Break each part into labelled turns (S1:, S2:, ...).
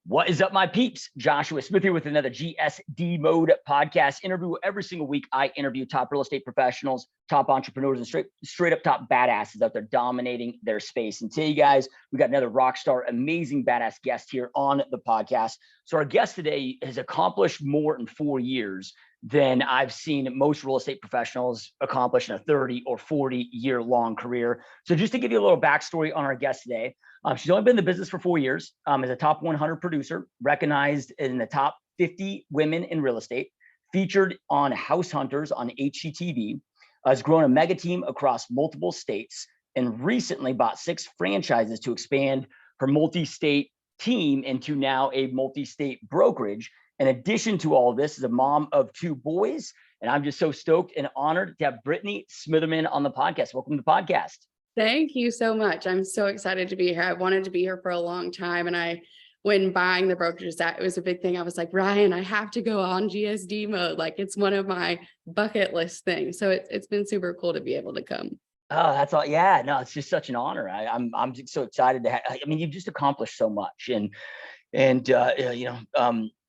S1: What is up, my peeps? Joshua Smith here with another GSD Mode Podcast Interview. Every single week, I interview top real estate professionals, top entrepreneurs, and straight up top badasses out there dominating their space. And today, guys, we got another rock star, amazing badass guest here on the podcast. So our guest today has accomplished more in 4 years than I've seen most real estate professionals accomplish in a 30 or 40 year long career. So just to give you a little backstory on our guest today, she's only been in the business for 4 years, as a top 100 producer, recognized in the top 50 women in real estate, featured on House Hunters on HGTV, has grown a mega team across multiple states, and recently bought 6 franchises to expand her multi-state team into now a multi-state brokerage. In addition to all of this, is a mom of 2 boys, and I'm just so stoked and honored to have Brittany Smitherman on the podcast. Welcome to the podcast.
S2: Thank you so much. I'm so excited to be here. I wanted to be here for a long time. And when buying the Brokerages, it was a big thing. I was like, Ryan, I have to go on GSD mode. Like, it's one of my bucket list things. So it's been super cool to be able to come.
S1: Oh, that's all. Yeah, no, it's just such an honor. I'm just so excited to have, you've just accomplished so much, and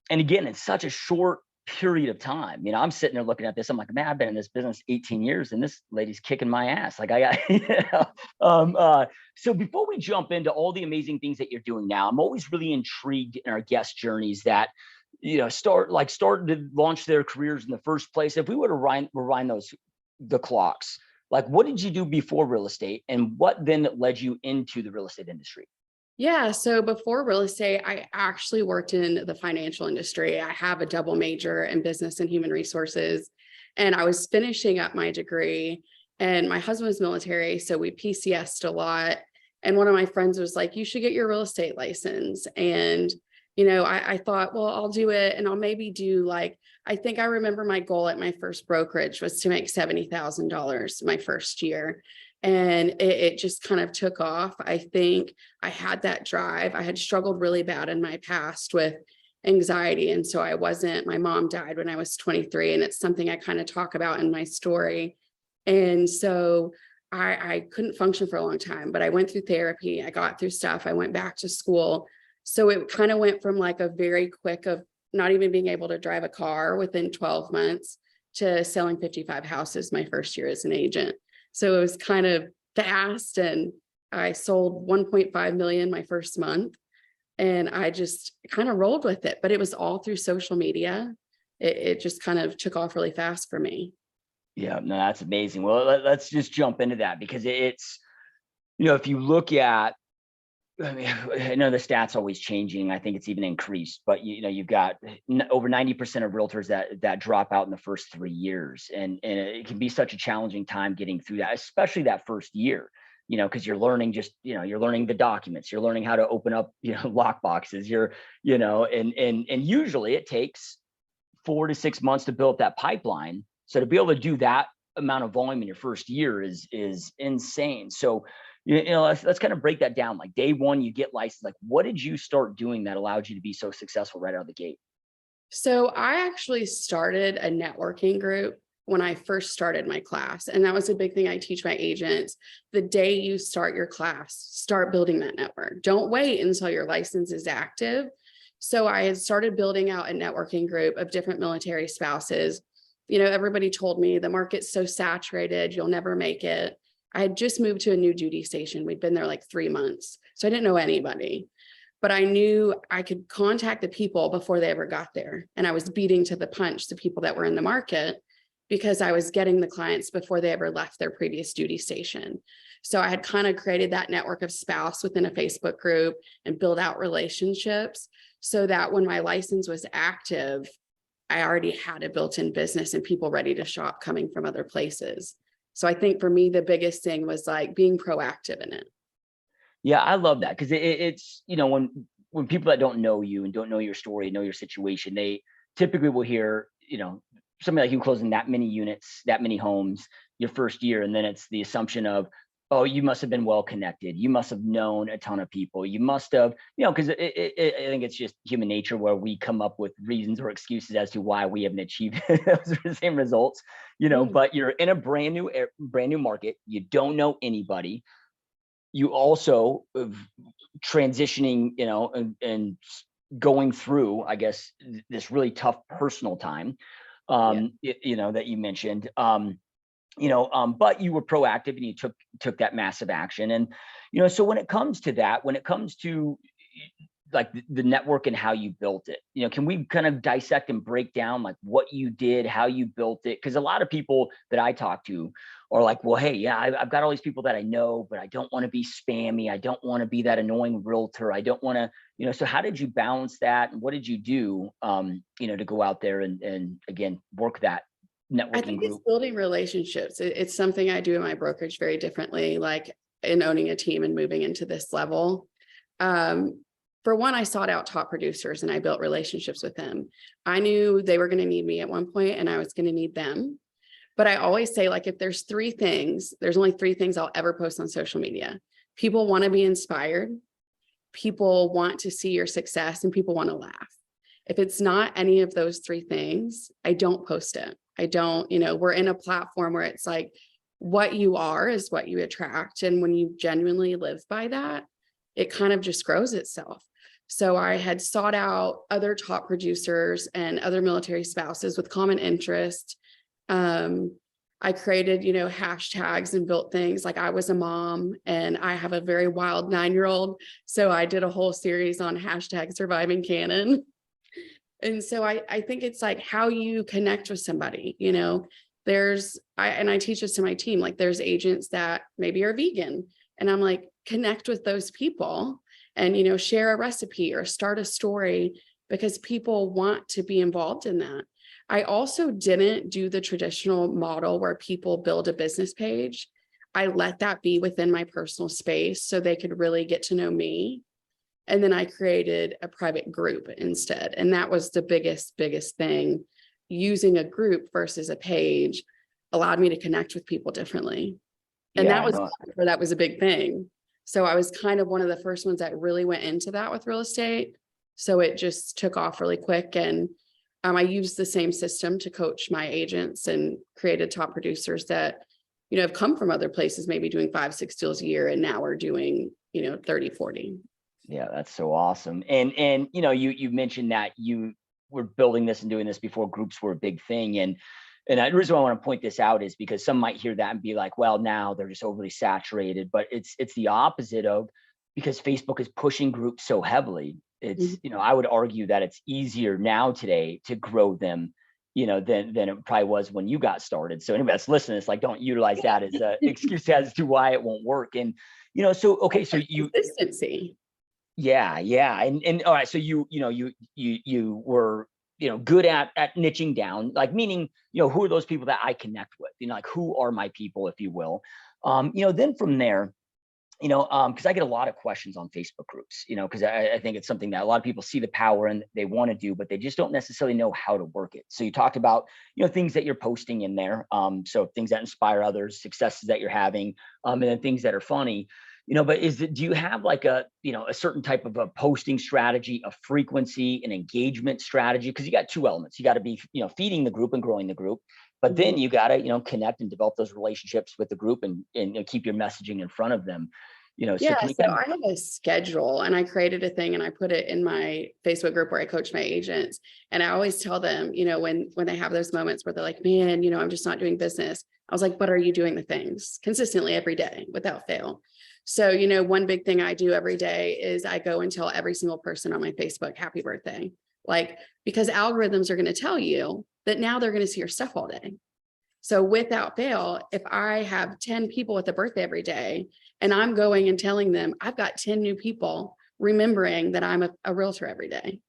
S1: again, it's such a short period of time. I'm sitting there looking at this. I'm like, man, I've been in this business 18 years and this lady's kicking my ass. Like I got, so before we jump into all the amazing things that you're doing now, I'm always really intrigued in our guest journeys that, started to launch their careers in the first place. If we were to rewind the clocks, like what did you do before real estate and what then led you into the real estate industry?
S2: Yeah. So before real estate, I actually worked in the financial industry. I have a double major in business and human resources, and I was finishing up my degree, and my husband was military. So we PCS'd a lot. And one of my friends was like, you should get your real estate license. And, I thought, well, I'll do it. And I'll maybe do I think I remember my goal at my first brokerage was to make $70,000 my first year. And it just kind of took off. I think I had that drive. I had struggled really bad in my past with anxiety. And so my mom died when I was 23, and it's something I kind of talk about in my story. And so I couldn't function for a long time, but I went through therapy. I got through stuff. I went back to school. So it kind of went from a very quick of not even being able to drive a car within 12 months to selling 55 houses my first year as an agent. So it was kind of fast, and I sold 1.5 million my first month, and I just kind of rolled with it. But it was all through social media. It just kind of took off really fast for me.
S1: Yeah, no, that's amazing. Well, let's just jump into that, because it's, if you look at, I know the stats always changing. I think it's even increased, but you've got over 90% of realtors that drop out in the first 3 years, and it can be such a challenging time getting through that, especially that first year. Because you're learning you're learning the documents, you're learning how to open up lock boxes. And usually it takes 4 to 6 months to build up that pipeline. So to be able to do that amount of volume in your first year is insane. So let's kind of break that down. Like day one, you get licensed. Like, what did you start doing that allowed you to be so successful right out of the gate?
S2: So I actually started a networking group when I first started my class. And that was a big thing I teach my agents. The day you start your class, start building that network. Don't wait until your license is active. So I had started building out a networking group of different military spouses. Everybody told me the market's so saturated, you'll never make it. I had just moved to a new duty station. We'd been there 3 months. So I didn't know anybody, but I knew I could contact the people before they ever got there. And I was beating to the punch the people that were in the market, because I was getting the clients before they ever left their previous duty station. So I had kind of created that network of spouse within a Facebook group and build out relationships so that when my license was active, I already had a built-in business and people ready to shop coming from other places. So I think for me, the biggest thing was being proactive in it.
S1: Yeah, I love that, because it's, when people that don't know you and don't know your story, know your situation, they typically will hear, somebody like you closing that many units, that many homes your first year. And then it's the assumption of, oh, you must have been well connected. You must have known a ton of people. You must have, because I think it's just human nature where we come up with reasons or excuses as to why we haven't achieved those same results, but you're in a brand new market. You don't know anybody. You also transitioning, and going through, I guess, this really tough personal time, that you mentioned, but you were proactive and you took that massive action. And, so when it comes to that, when it comes to like the network and how you built it, can we kind of dissect and break down like what you did, how you built it? Because a lot of people that I talk to are like, well, hey, yeah, I've got all these people that I know, but I don't want to be spammy. I don't want to be that annoying realtor. I don't want to, so how did you balance that? And what did you do, to go out there and again, work that networking
S2: I think
S1: group?
S2: it's building relationships. It's something I do in my brokerage very differently, like in owning a team and moving into this level. For one, I sought out top producers and I built relationships with them. I knew they were going to need me at one point and I was going to need them. But I always say, like, if there's there's only three things I'll ever post on social media. People want to be inspired. People want to see your success and people want to laugh. If it's not any of those three things, I don't post it. I don't, we're in a platform where it's like, what you are is what you attract. And when you genuinely live by that, it kind of just grows itself. So I had sought out other top producers and other military spouses with common interest. I created, hashtags and built things. Like, I was a mom and I have a very wild 9-year-old. So I did a whole series on hashtag surviving canon. And so I think it's like how you connect with somebody, I teach this to my team, like there's agents that maybe are vegan and I'm like, connect with those people and, share a recipe or start a story because people want to be involved in that. I also didn't do the traditional model where people build a business page. I let that be within my personal space so they could really get to know me. And then I created a private group instead. And that was the biggest thing. Using a group versus a page allowed me to connect with people differently. And that was a big thing. So I was kind of one of the first ones that really went into that with real estate. So it just took off really quick. And I used the same system to coach my agents and created top producers that, have come from other places, maybe doing 5-6 deals a year. And now we're doing, 30, 40.
S1: Yeah, that's so awesome. And you mentioned that you were building this and doing this before groups were a big thing. And the reason why I want to point this out is because some might hear that and be like, well, now they're just overly saturated, but it's the opposite of, because Facebook is pushing groups so heavily. It's, I would argue that it's easier now today to grow them, than it probably was when you got started. So anybody that's listening, it's like, don't utilize that as an excuse as to why it won't work. And, so
S2: Consistency.
S1: Yeah. And all right. So you were, good at niching down, like, meaning, who are those people that I connect with, like, who are my people, if you will. Then from there, because I get a lot of questions on Facebook groups, because I think it's something that a lot of people see the power and they want to do, but they just don't necessarily know how to work it. So you talked about, things that you're posting in there. So things that inspire others, successes that you're having, and then things that are funny. But do you have like a certain type of a posting strategy, a frequency, an engagement strategy? Because you got two elements. You got to be, feeding the group and growing the group, but then you got to, connect and develop those relationships with the group and keep your messaging in front of them.
S2: So I have a schedule and I created a thing and I put it in my Facebook group where I coach my agents. And I always tell them, when they have those moments where they're like, man, I'm just not doing business. I was like, but are you doing the things consistently every day without fail? So, one big thing I do every day is I go and tell every single person on my Facebook, happy birthday, because algorithms are going to tell you that now they're going to see your stuff all day. So without fail, if I have 10 people with a birthday every day and I'm going and telling them I've got 10 new people remembering that I'm a realtor every day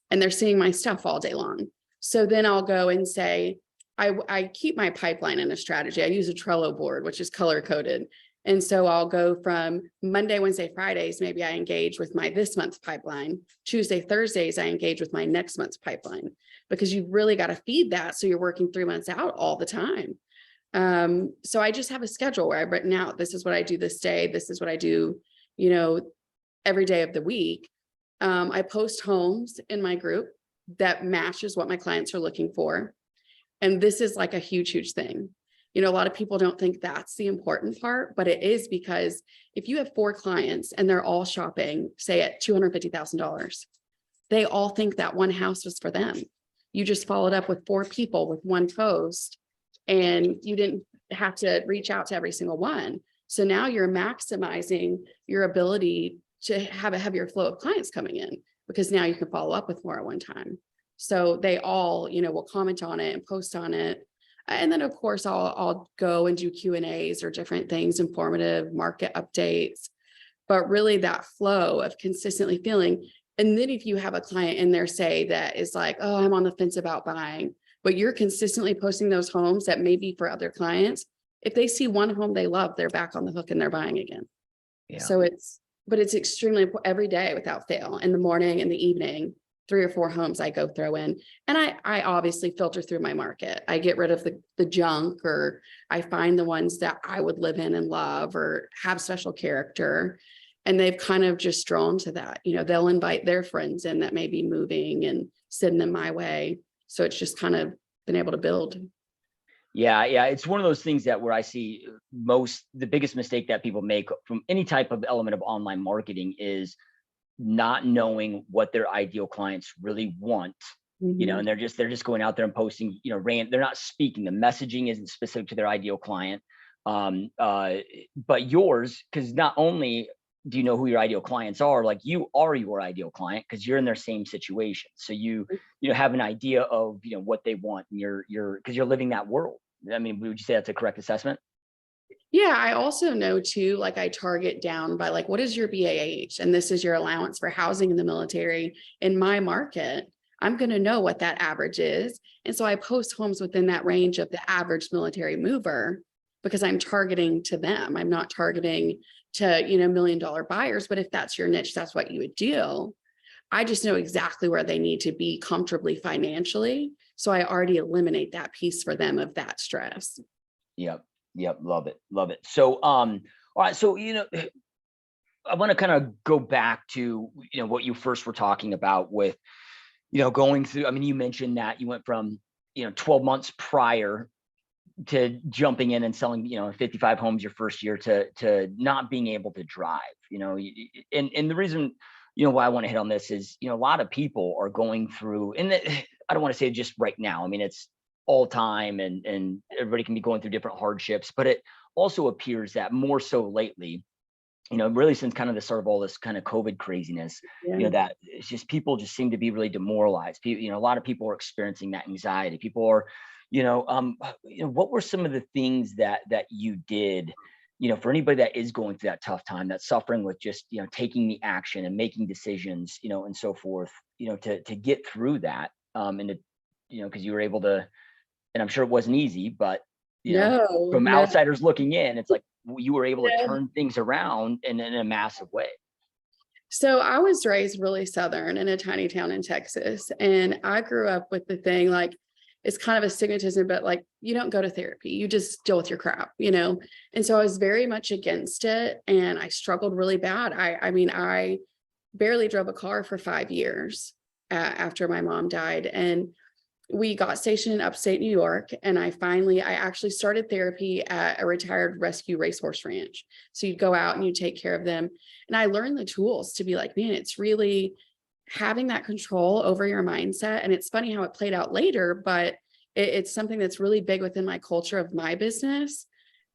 S2: and they're seeing my stuff all day long. So then I'll go and say, I keep my pipeline in a strategy. I use a Trello board, which is color coded. And so I'll go from Monday, Wednesday, Fridays, maybe I engage with my this month's pipeline. Tuesday, Thursdays, I engage with my next month's pipeline, because you've really got to feed that. So you're working 3 months out all the time. So I just have a schedule where I've written out, this is what I do this day. This is what I do, every day of the week. I post homes in my group that matches what my clients are looking for. And this is like a huge thing. A lot of people don't think that's the important part, but it is, because if you have 4 clients and they're all shopping, say at $250,000, they all think that one house was for them. You just followed up with 4 people with one post, and you didn't have to reach out to every single one. So now you're maximizing your ability to have a heavier flow of clients coming in, because now you can follow up with more at one time. So they all, will comment on it and post on it. And then of course I'll go and do Q&As or different things, informative market updates, but really that flow of consistently feeling. And then if you have a client in there, say, that is like, oh, I'm on the fence about buying, but you're consistently posting those homes that may be for other clients. If they see one home they love, they're back on the hook and they're buying again. Yeah. So it's extremely important every day without fail. In the morning, in the evening, 3 or 4 homes I go throw in. And I obviously filter through my market. I get rid of the junk, or I find the ones that I would live in and love or have special character. And they've kind of just drawn to that. They'll invite their friends in that may be moving and send them my way. So it's just kind of been able to build.
S1: Yeah. It's one of those things that where I see the biggest mistake that people make from any type of element of online marketing is not knowing what their ideal clients really want, and they're just going out there and posting, they're not speaking. The messaging isn't specific to their ideal client. But yours, because not only do you know who your ideal clients are, like you are your ideal client because you're in their same situation. So you have an idea of, what they want, and you're because you're living that world. I mean, would you say that's a correct assessment?
S2: Yeah, I also know too, like I target down by like, what is your BAH? And this is your allowance for housing in the military. In my market, I'm going to know what that average is. And so I post homes within that range of the average military mover, because I'm targeting to them. I'm not targeting to, $1 million buyers, but if that's your niche, that's what you would do. I just know exactly where they need to be comfortably financially. So I already eliminate that piece for them of that stress.
S1: Yep. Love it. So, all right. So, I want to kind of go back to, what you first were talking about with, going through, I mean, you mentioned that you went from, 12 months prior to jumping in and selling, 55 homes your first year to not being able to drive, and the reason, why I want to hit on this is, a lot of people are going through, and I don't want to say just right now. I mean, it's all time and everybody can be going through different hardships, but it also appears that more so lately, really since kind of the start of all this kind of COVID craziness, that it's just, people just seem to be really demoralized. People, a lot of people are experiencing that anxiety. People are, what were some of the things that you did, for anybody that is going through that tough time, that's suffering with just, taking the action and making decisions, and so forth, to get through that, and to, because you were able to, and I'm sure it wasn't easy, but from outsiders looking in, it's like you were able to turn things around in a massive way.
S2: So I was raised really Southern in a tiny town in Texas. And I grew up with the thing, like, it's kind of a stigmatism, but like, you don't go to therapy, you just deal with your crap, And so I was very much against it. And I struggled really bad. I mean, I barely drove a car for 5 years after my mom died. And we got stationed in upstate New York. And I actually started therapy at a retired rescue racehorse ranch. So you'd go out and you take care of them. And I learned the tools to be like, man, it's really having that control over your mindset. And it's funny how it played out later, but it's something that's really big within my culture of my business.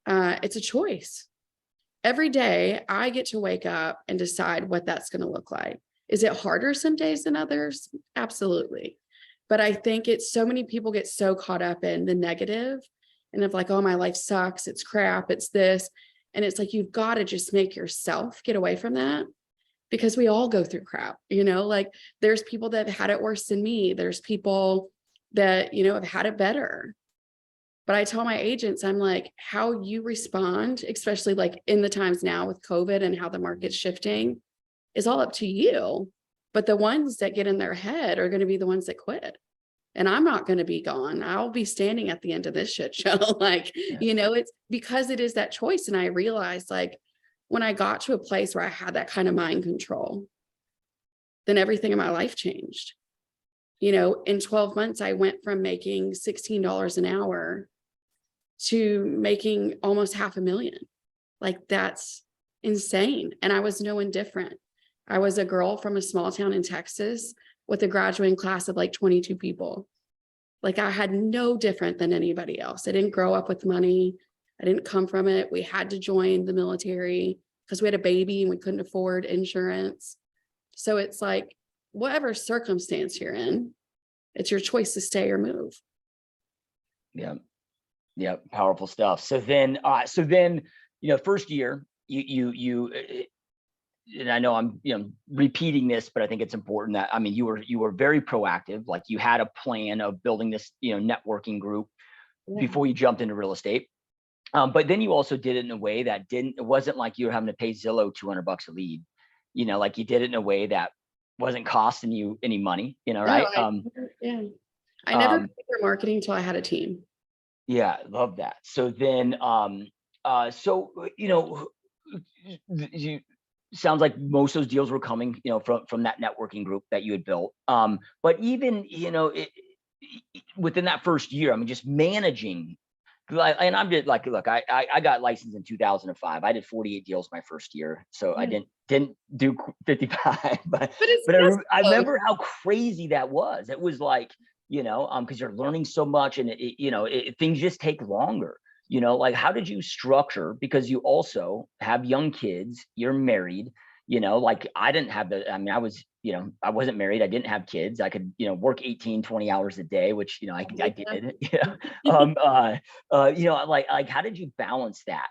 S2: It's a choice. Every day I get to wake up and decide what that's going to look like. Is it harder some days than others? Absolutely. But I think it's so many people get so caught up in the negative and of like, oh, my life sucks. It's crap. It's this. And it's like, you've got to just make yourself get away from that, because we all go through crap, like there's people that have had it worse than me. There's people that, have had it better. But I tell my agents, I'm like, how you respond, especially like in the times now with COVID and how the market's shifting, is all up to you. But the ones that get in their head are going to be the ones that quit. And I'm not going to be gone. I'll be standing at the end of this shit show. It's because it is that choice. And I realized, like, when I got to a place where I had that kind of mind control, then everything in my life changed. In 12 months, I went from making $16 an hour to making almost $500,000. Like, that's insane. And I was no one different. I was a girl from a small town in Texas with a graduating class of like 22 people. Like I had no different than anybody else. I didn't grow up with money. I didn't come from it. We had to join the military because we had a baby and we couldn't afford insurance. So it's like, whatever circumstance you're in, it's your choice to stay or move.
S1: Yeah. Yeah. Powerful stuff. So then, first year, you, and I know I'm, repeating this, but I think it's important that, you were very proactive. Like you had a plan of building this, networking group before you jumped into real estate. But then you also did it in a way that it wasn't like you were having to pay Zillow $200 a lead, like you did it in a way that wasn't costing you any money, right?
S2: I never paid for marketing until I had a team.
S1: Yeah, love that. So then, sounds like most of those deals were coming, from that networking group that you had built. But even, within that first year, just managing, and I'm just like, look, I got licensed in 2005. I did 48 deals my first year. So I didn't do 55, but I remember how crazy that was. It was like, because you're learning so much and things just take longer. Like how did you structure, because you also have young kids, you're married, like I didn't have I wasn't married. I didn't have kids. I could, work 18, 20 hours a day, which, I did. Like how did you balance that?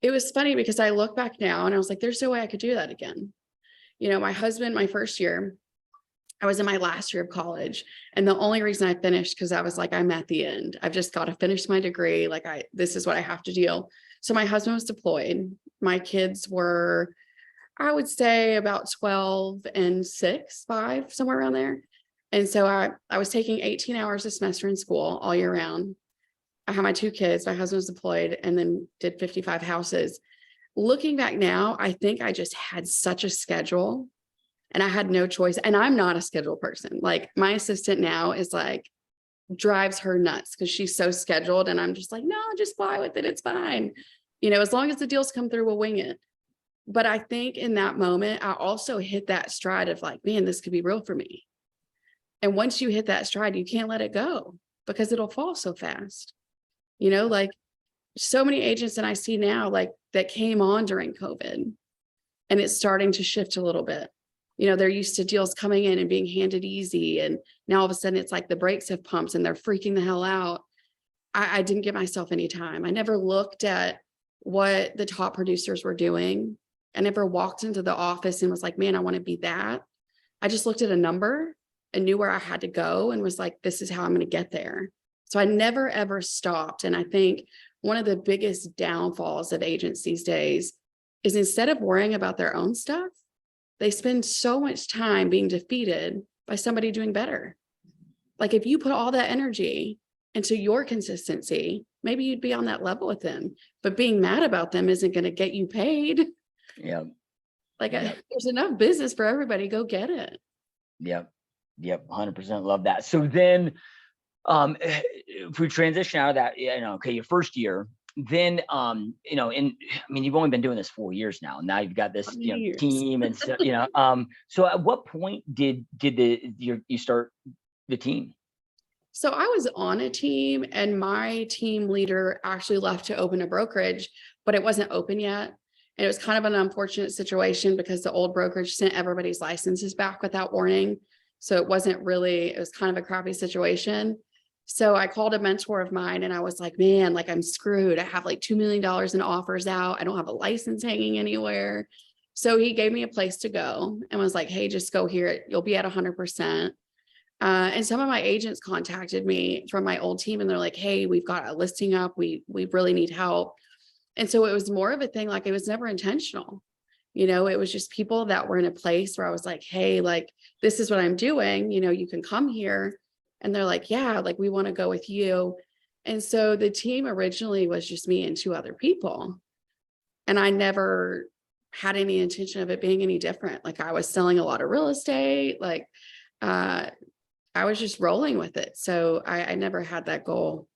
S2: It was funny because I look back now and I was like, there's no way I could do that again. My husband, my first year, I was in my last year of college. And the only reason I finished, because I was like, I'm at the end. I've just got to finish my degree. Like this is what I have to do. So my husband was deployed. My kids were, I would say about 12 and 6, 5, somewhere around there. And so I was taking 18 hours a semester in school all year round. I had my 2 kids, my husband was deployed, and then did 55 houses. Looking back now, I think I just had such a schedule and I had no choice. And I'm not a schedule person. Like my assistant now is like, drives her nuts because she's so scheduled. And I'm just like, no, just fly with it. It's fine. As long as the deals come through, we'll wing it. But I think in that moment, I also hit that stride of like, man, this could be real for me. And once you hit that stride, you can't let it go because it'll fall so fast. Like so many agents that I see now, like that came on during COVID, and it's starting to shift a little bit. They're used to deals coming in and being handed easy. And now all of a sudden it's like the brakes have pumped and they're freaking the hell out. I didn't give myself any time. I never looked at what the top producers were doing. I never walked into the office and was like, man, I want to be that. I just looked at a number and knew where I had to go and was like, this is how I'm going to get there. So I never, ever stopped. And I think one of the biggest downfalls of agents these days is instead of worrying about their own stuff, they spend so much time being defeated by somebody doing better. Like if you put all that energy into your consistency, maybe you'd be on that level with them, but being mad about them isn't going to get you paid.
S1: Yeah.
S2: There's enough business for everybody. Go get it.
S1: Yep. 100% love that. So then, if we transition out of that, your first year, then, you've only been doing this 4 years now. Now you've got this, team and so, so at what point did you start the team?
S2: So I was on a team and my team leader actually left to open a brokerage, but it wasn't open yet. And it was kind of an unfortunate situation because the old brokerage sent everybody's licenses back without warning. So it was kind of a crappy situation. So I called a mentor of mine and I was like, man, like I'm screwed. I have like $2 million in offers out. I don't have a license hanging anywhere. So he gave me a place to go and was like, hey, just go here. You'll be at 100%. And some of my agents contacted me from my old team and they're like, hey, we've got a listing up. We really need help. And so it was more of a thing, like it was never intentional. It was just people that were in a place where I was like, hey, like, this is what I'm doing. You can come here. And they're like, yeah, like we want to go with you. And so the team originally was just me and 2 other people. And I never had any intention of it being any different. Like I was selling a lot of real estate. Like I was just rolling with it. So I never had that goal.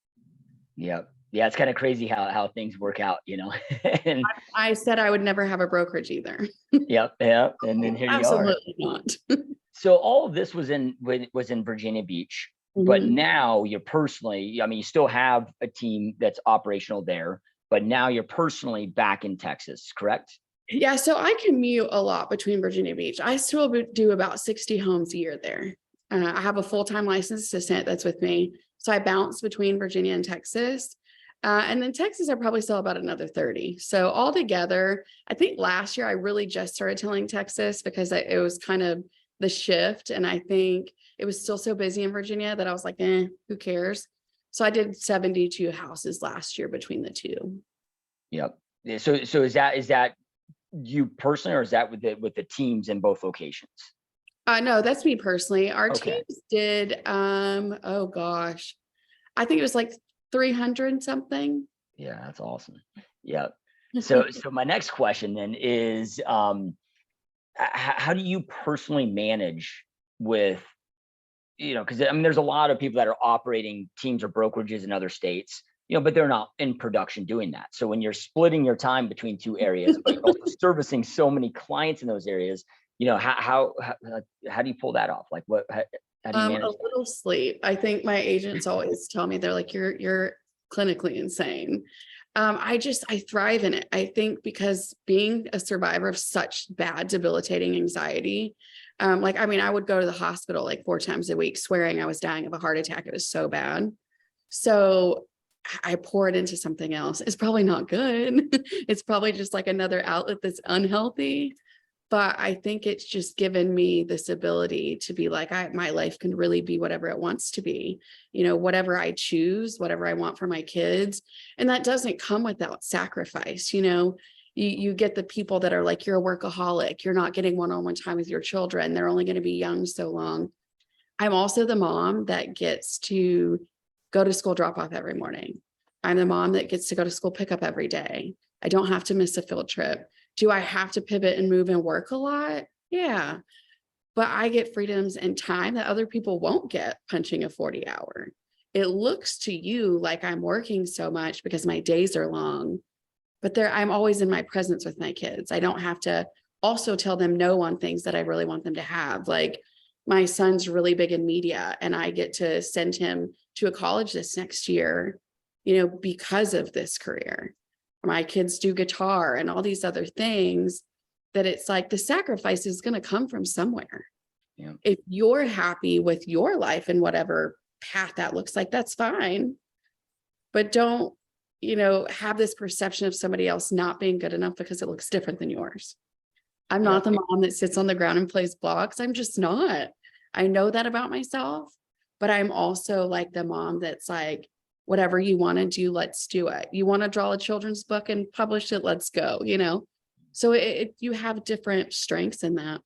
S1: Yep. Yeah, it's kind of crazy how things work out, And
S2: I said I would never have a brokerage either.
S1: Yep. And then here you are.
S2: Absolutely not.
S1: So all of this was in Virginia Beach, but now you're personally, I mean, you still have a team that's operational there, but now you're personally back in Texas, correct?
S2: Yeah, so I commute a lot between Virginia Beach. I still do about 60 homes a year there. I have a full-time licensed assistant that's with me. So I bounce between Virginia and Texas. And then Texas, I probably still about another 30. So altogether, I think last year I really just started telling Texas because it was kind of the shift. And I think it was still so busy in Virginia that I was like, who cares? So I did 72 houses last year between the two.
S1: Yep. So is that you personally, or is that with the teams in both locations?
S2: No, that's me personally. Our
S1: Okay.
S2: teams did, oh gosh, I think it was like 300 something.
S1: Yeah, that's awesome. Yeah. So my next question then is, how do you personally manage with, because I mean, there's a lot of people that are operating teams or brokerages in other states, but they're not in production doing that. So when you're splitting your time between two areas, but you're also servicing so many clients in those areas, how do you pull that off? Like how do you manage
S2: A little sleep. I think my agents always tell me, they're like, you're clinically insane. I thrive in it. I think because being a survivor of such bad, debilitating anxiety, I would go to the hospital like 4 times a week, swearing I was dying of a heart attack. It was so bad. So I pour it into something else. It's probably not good. It's probably just like another outlet that's unhealthy. But I think it's just given me this ability to be like, my life can really be whatever it wants to be, whatever I choose, whatever I want for my kids. And that doesn't come without sacrifice. You get the people that are like, you're a workaholic, you're not getting one-on-one time with your children, they're only going to be young so long. I'm also the mom that gets to go to school drop off every morning. I'm the mom that gets to go to school pickup every day. I don't have to miss a field trip. Do I have to pivot and move and work a lot? Yeah. But I get freedoms and time that other people won't get punching a 40-hour. It looks to you like I'm working so much because my days are long, but I'm always in my presence with my kids. I don't have to also tell them no on things that I really want them to have. Like my son's really big in media and I get to send him to a college this next year, because of this career. My kids do guitar and all these other things that it's like the sacrifice is going to come from somewhere.
S1: Yeah.
S2: If you're happy with your life and whatever path that looks like, that's fine. But don't, have this perception of somebody else not being good enough because it looks different than yours. I'm not the mom that sits on the ground and plays blocks. I'm just not. I know that about myself, but I'm also like the mom that's like, whatever you want to do, let's do it. You want to draw a children's book and publish it, let's go, So you have different strengths in that.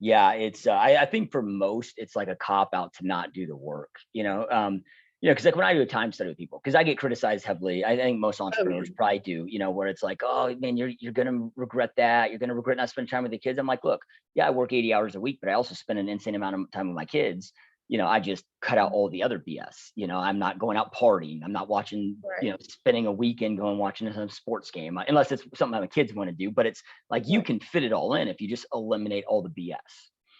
S1: Yeah, it's I think for most it's like a cop out to not do the work, because like when I do a time study with people, because I get criticized heavily, I think most entrepreneurs probably do, where it's like, oh man, you're gonna regret that, you're gonna regret not spending time with the kids. I'm like, look, yeah, I work 80 hours a week, but I also spend an insane amount of time with my kids. I just cut out all the other BS. I'm not going out partying. I'm not watching, spending a weekend going watching some sports game, unless it's something that my kids want to do. But it's like you can fit it all in if you just eliminate all the BS.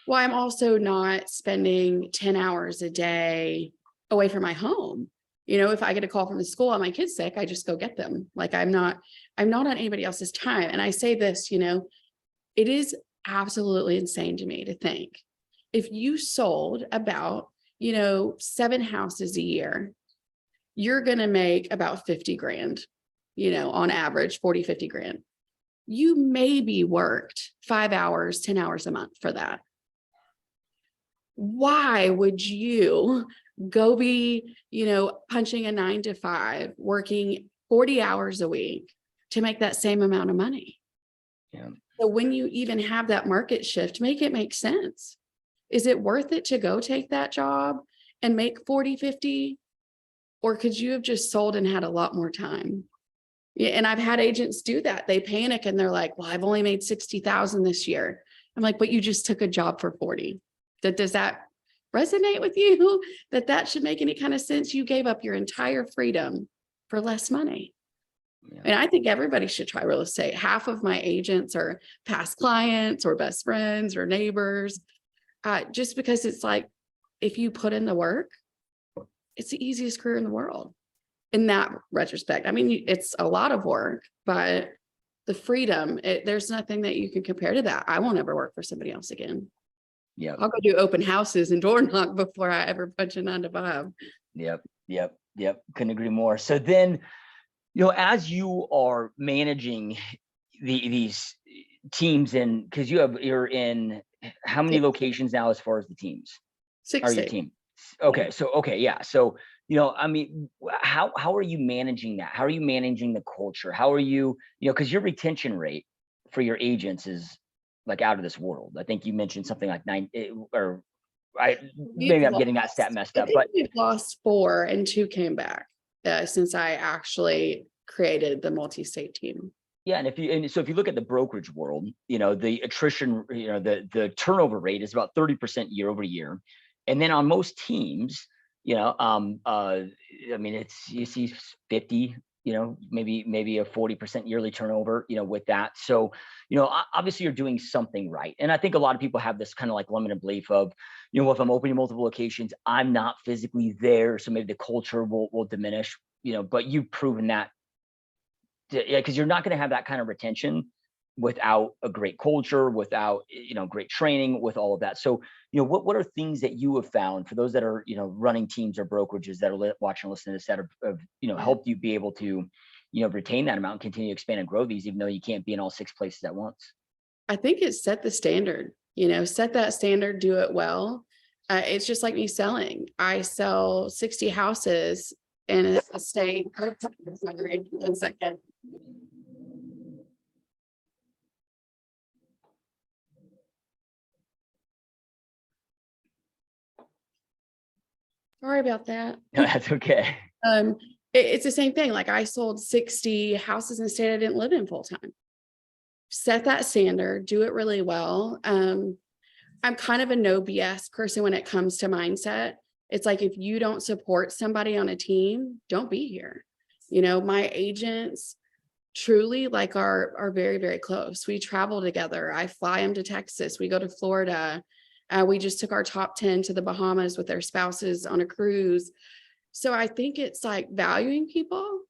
S2: Well, I'm also not spending 10 hours a day away from my home. If I get a call from the school and my kid's sick, I just go get them. Like I'm not on anybody else's time. And I say this, it is absolutely insane to me to think if you sold about, 7 houses a year, you're going to make about 50 grand, on average, 40, 50 grand. You maybe worked 5 hours, 10 hours a month for that. Why would you go be, punching a 9 to 5, working 40 hours a week to make that same amount of money?
S1: Yeah.
S2: So when you even have that market shift, make it make sense. Is it worth it to go take that job and make 40, 50? Or could you have just sold and had a lot more time? Yeah, and I've had agents do that. They panic and they're like, well, I've only made 60,000 this year. I'm like, but you just took a job for 40. Does that resonate with you? That should make any kind of sense? You gave up your entire freedom for less money. Yeah. And I think everybody should try real estate. Half of my agents are past clients or best friends or neighbors. just because it's like, if you put in the work, it's the easiest career in the world in that retrospect. I mean, it's a lot of work, but the freedom, there's nothing that you can compare to that. I won't ever work for somebody else again.
S1: Yeah.
S2: I'll go do open houses and door knock before I ever punch a 9 to 5.
S1: Yep. Couldn't agree more. So then, as you are managing these teams, and because you're in how many locations now as far as the teams?
S2: 6
S1: Are your
S2: states.
S1: team? Okay. So, yeah. So, I mean, how are you managing that? How are you managing the culture? How are you, because your retention rate for your agents is like out of this world. I think you mentioned something like 9, or maybe I'm getting that stat messed up, but
S2: we've lost 4 and 2 came back since I actually created the multi-state team.
S1: Yeah, and so if you look at the brokerage world, the attrition, the turnover rate is about 30% year over year, and then on most teams, I mean, you see 50, maybe a 40% yearly turnover, with that. So, obviously you're doing something right. And I think a lot of people have this kind of like limited belief of, if I'm opening multiple locations, I'm not physically there, so maybe the culture will diminish, but you've proven that. Yeah, because you're not going to have that kind of retention without a great culture, without, great training, with all of that. So, what are things that you have found for those that are, running teams or brokerages that are watching and listening to this that have helped you be able to, retain that amount and continue to expand and grow these, even though you can't be in all 6 places at once?
S2: I think it's set the standard, set that standard, do it well. It's just like me selling. I sell 60 houses in a state. Sorry, 1 second. Sorry about that.
S1: No, that's okay.
S2: It's the same thing. Like, I sold 60 houses in a state I didn't live in full time. Set that standard, do it really well. I'm kind of a no BS person when it comes to mindset. It's like, if you don't support somebody on a team, don't be here. My agents truly are very, very close. We travel together. I fly them to Texas. We go to Florida. We just took our top 10 to the Bahamas with their spouses on a cruise. So I think it's like valuing people,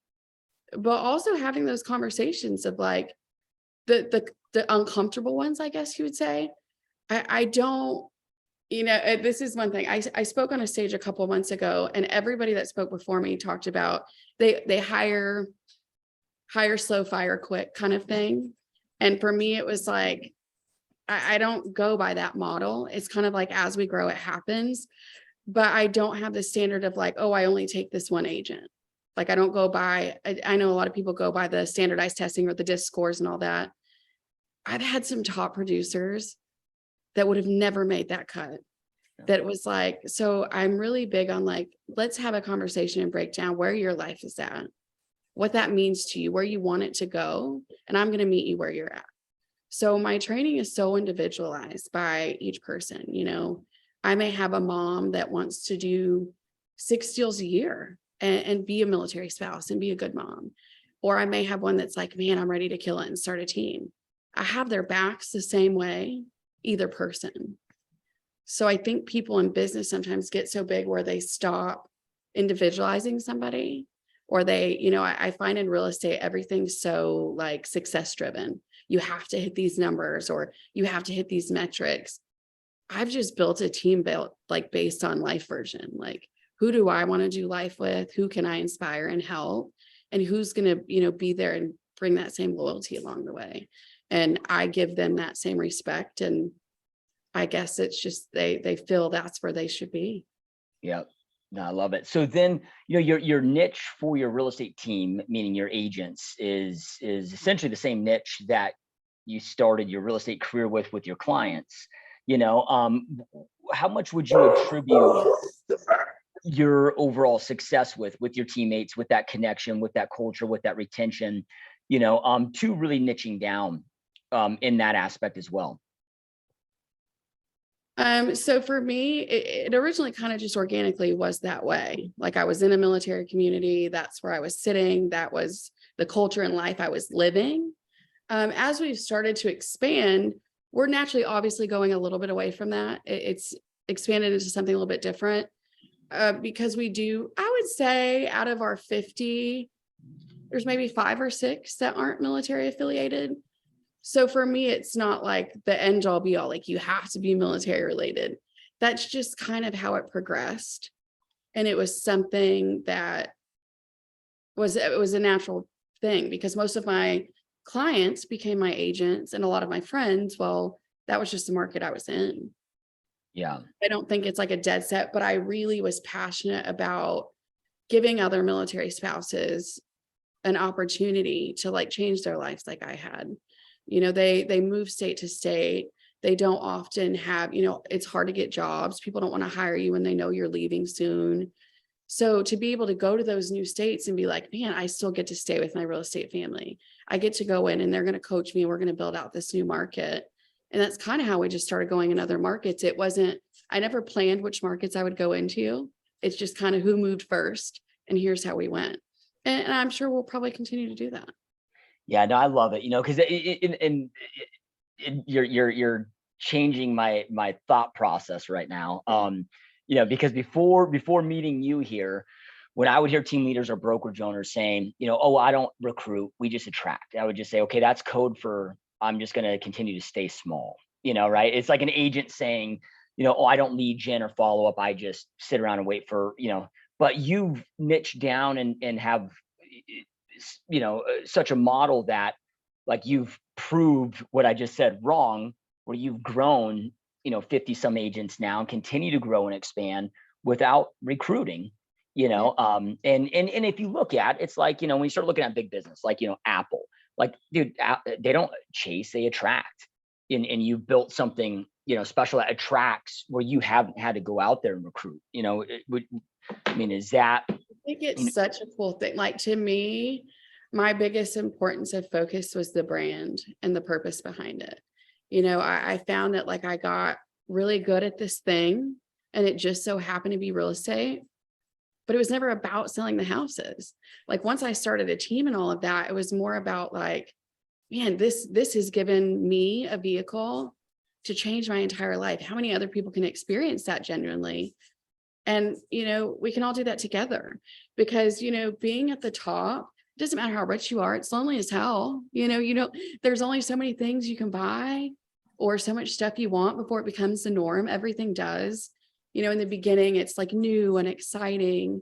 S2: but also having those conversations of like the uncomfortable ones, I guess you would say. I don't, this is one thing. I spoke on a stage a couple of months ago, and everybody that spoke before me talked about they hire slow, fire quick kind of thing. And for me, it was like, I don't go by that model. It's kind of like, as we grow, it happens. But I don't have the standard of like, oh, I only take this one agent. Like, I don't go by, I know a lot of people go by the standardized testing or the DISC scores and all that. I've had some top producers that would have never made that cut. That was like, so I'm really big on like, let's have a conversation and break down where your life is at, what that means to you, where you want it to go. And I'm going to meet you where you're at. So my training is so individualized by each person. I may have a mom that wants to do 6 deals a year and be a military spouse and be a good mom. Or I may have one that's like, man, I'm ready to kill it and start a team. I have their backs the same way, either person. So I think people in business sometimes get so big where they stop individualizing somebody, or they, I find in real estate, everything's so like success driven. You have to hit these numbers, or you have to hit these metrics. I've just built a team based on life version. Like, who do I want to do life with? Who can I inspire and help? And who's going to, be there and bring that same loyalty along the way? And I give them that same respect. And I guess it's just, they feel that's where they should be.
S1: Yeah. No, I love it. So then, your niche for your real estate team, meaning your agents, is essentially the same niche that you started your real estate career with your clients. How much would you attribute your overall success with your teammates, with that connection, with that culture, with that retention, to really niching down in that aspect as well?
S2: So for me, it originally kind of just organically was that way. Like, I was in a military community. That's where I was sitting. That was the culture and life I was living. As we've started to expand, we're naturally obviously going a little bit away from that. It's expanded into something a little bit different because we do, I would say out of our 50, there's maybe 5 or 6 that aren't military affiliated. So for me, it's not like the end all be all, like you have to be military related. That's just kind of how it progressed. And it was something that it was a natural thing because most of my clients became my agents and a lot of my friends, well, that was just the market I was in.
S1: Yeah.
S2: I don't think it's like a dead set, but I really was passionate about giving other military spouses an opportunity to like change their lives like I had. You know, they move state to state. They don't often have, you know, it's hard to get jobs. People don't want to hire you when they know you're leaving soon. So to be able to go to those new states and be like, man, I still get to stay with my real estate family. I get to go in and they're going to coach me and we're going to build out this new market. And that's kind of how we just started going in other markets. It wasn't, I never planned which markets I would go into. It's just kind of who moved first and here's how we went. And I'm sure we'll probably continue to do that.
S1: Yeah, no, I love it, you know, because you're changing my thought process right now. You know, because before meeting you here, when I would hear team leaders or brokerage owners saying, you know, oh, I don't recruit, we just attract. I would just say, okay, that's code for I'm just going to continue to stay small, you know, right? It's like an agent saying, you know, oh, I don't lead gen or follow up. I just sit around and wait for, you know, but you've niched down and have, you know, such a model that like you've proved what I just said wrong, where you've grown, you know, 50 some agents now and continue to grow and expand without recruiting, you know. And if you look at, it's like, you know, when you start looking at big business, like, you know, Apple, like, dude, they don't chase, they attract. And you've built something, you know, special that attracts where you haven't had to go out there and recruit, you know. I mean, is that,
S2: I think it's such a cool thing. Like to me, my biggest importance of focus was the brand and the purpose behind it. You know, I found that like I got really good at this thing and it just so happened to be real estate, but it was never about selling the houses. Like once I started a team and all of that, it was more about like, man, this has given me a vehicle to change my entire life. How many other people can experience that genuinely? And, you know, we can all do that together because, you know, being at the top, it doesn't matter how rich you are. It's lonely as hell. You know, there's only so many things you can buy or so much stuff you want before it becomes the norm. Everything does, you know, in the beginning, it's like new and exciting,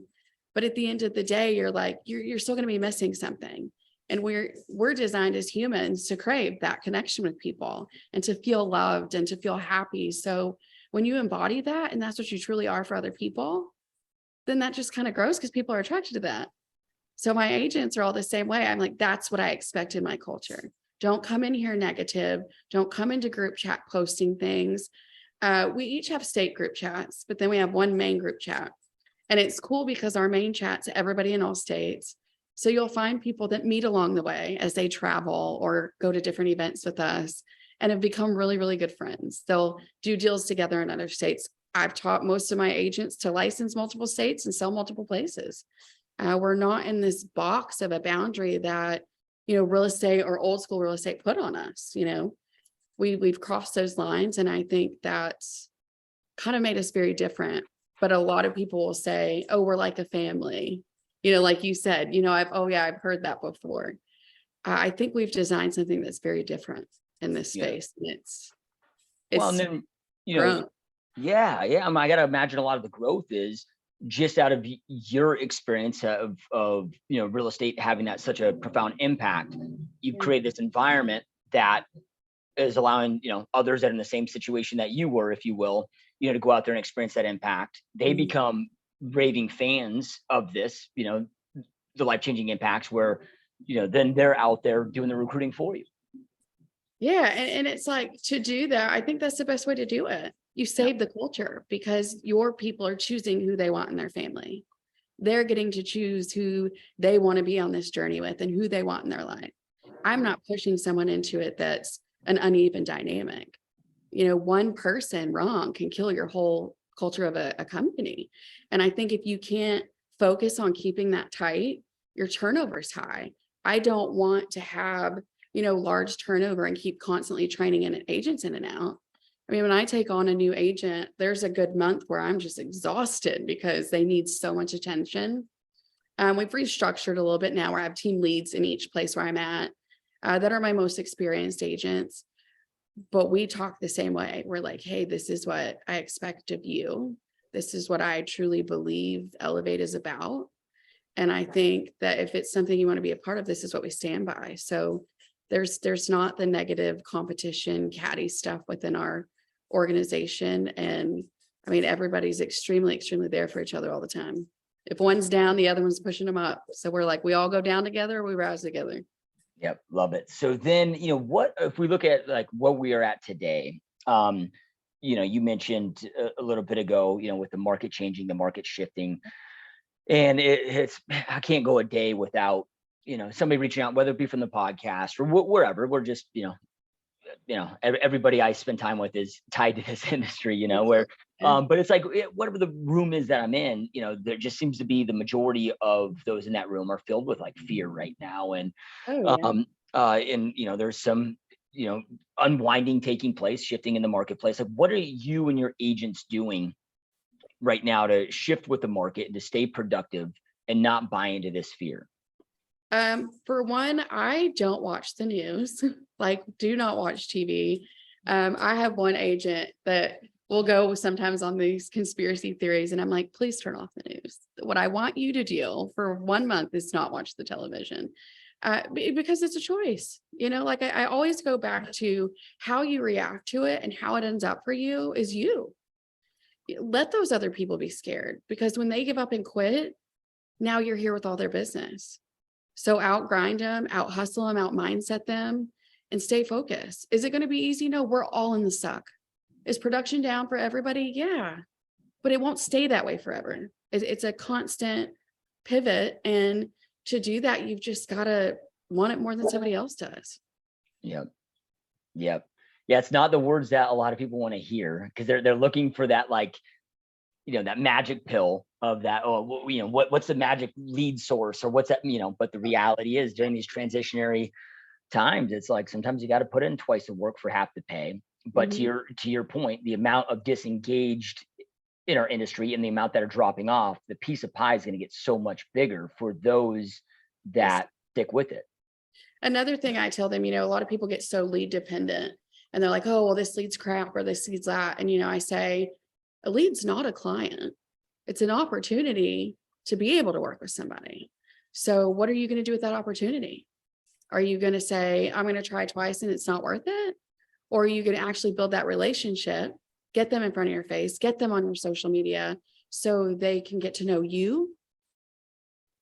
S2: but at the end of the day, you're like, you're still going to be missing something. And we're designed as humans to crave that connection with people and to feel loved and to feel happy. So when you embody that, and that's what you truly are for other people, then that just kind of grows because people are attracted to that. So my agents are all the same way. I'm like, that's what I expect in my culture. Don't come in here negative. Don't come into group chat posting things. We each have state group chats, but then we have one main group chat. And it's cool because our main chat's everybody in all states. So you'll find people that meet along the way as they travel or go to different events with us and have become really, really good friends. They'll do deals together in other states. I've taught most of my agents to license multiple states and sell multiple places. We're not in this box of a boundary that, you know, real estate or old school real estate put on us. You know, we've crossed those lines. And I think that's kind of made us very different. But a lot of people will say, oh, we're like a family. You know, like you said, you know, I've heard that before. I think we've designed something that's very different in this space. And it's
S1: well, and then, you know,
S2: grown.
S1: yeah. I mean, I got to imagine a lot of the growth is just out of your experience of, you know, real estate having that such a profound impact. You've created this environment that is allowing, you know, others that are in the same situation that you were, if you will, you know, to go out there and experience that impact. They become raving fans of this, you know, the life-changing impacts where, you know, then they're out there doing the recruiting for you.
S2: Yeah. And it's like to do that, I think that's the best way to do it. You save the culture because your people are choosing who they want in their family. They're getting to choose who they want to be on this journey with and who they want in their life. I'm not pushing someone into it that's an uneven dynamic. You know, one person wrong can kill your whole culture of a company. And I think if you can't focus on keeping that tight, your turnover is high. I don't want to have large turnover and keep constantly training in agents in and out. I mean, when I take on a new agent, there's a good month where I'm just exhausted because they need so much attention. We've restructured a little bit now where I have team leads in each place where I'm at that are my most experienced agents. But we talk the same way. We're like, hey, this is what I expect of you. This is what I truly believe Elevate is about. And I think that if it's something you want to be a part of, this is what we stand by. So there's not the negative competition, catty stuff within our organization. And I mean, everybody's extremely, extremely there for each other all the time. If one's down, the other one's pushing them up. So we're like, we all go down together, we rise together.
S1: Yep. Love it. So then, what, if we look at like what we are at today, you mentioned a little bit ago, with the market changing, the market shifting, and it's, I can't go a day without, somebody reaching out, whether it be from the podcast or wherever. We're just, everybody I spend time with is tied to this industry, where, but it's like, whatever the room is that I'm in, there just seems to be the majority of those in that room are filled with like fear right now. And, there's some, unwinding taking place, shifting in the marketplace. Like, what are you and your agents doing right now to shift with the market and to stay productive and not buy into this fear?
S2: For one, I don't watch the news, like do not watch TV. I have one agent that will go sometimes on these conspiracy theories and I'm like, please turn off the news. What I want you to do for 1 month is not watch the television. Because it's a choice, like I always go back to how you react to it and how it ends up for you is you. Let those other people be scared because when they give up and quit, now you're here with all their business. So out grind them, out hustle them, out mindset them, and stay focused. Is it going to be easy? No, we're all in the suck. Is production down for everybody? Yeah, but it won't stay that way forever. It's a constant pivot. And to do that, you've just got to want it more than somebody else does.
S1: Yep. Yeah, it's not the words that a lot of people want to hear because they're looking for that, like, that magic pill of that, what's the magic lead source or what's that, but the reality is during these transitionary times, it's like sometimes you got to put in twice the work for half the pay. But to your point, the amount of disengaged in our industry and the amount that are dropping off, the piece of pie is going to get so much bigger for those that stick with it.
S2: Another thing I tell them, a lot of people get so lead dependent and they're like, oh, well, this lead's crap or this lead's that. And, I say, a lead's not a client. It's an opportunity to be able to work with somebody. So what are you going to do with that opportunity? Are you going to say, I'm going to try twice and it's not worth it? Or are you going to actually build that relationship, get them in front of your face, get them on your social media so they can get to know you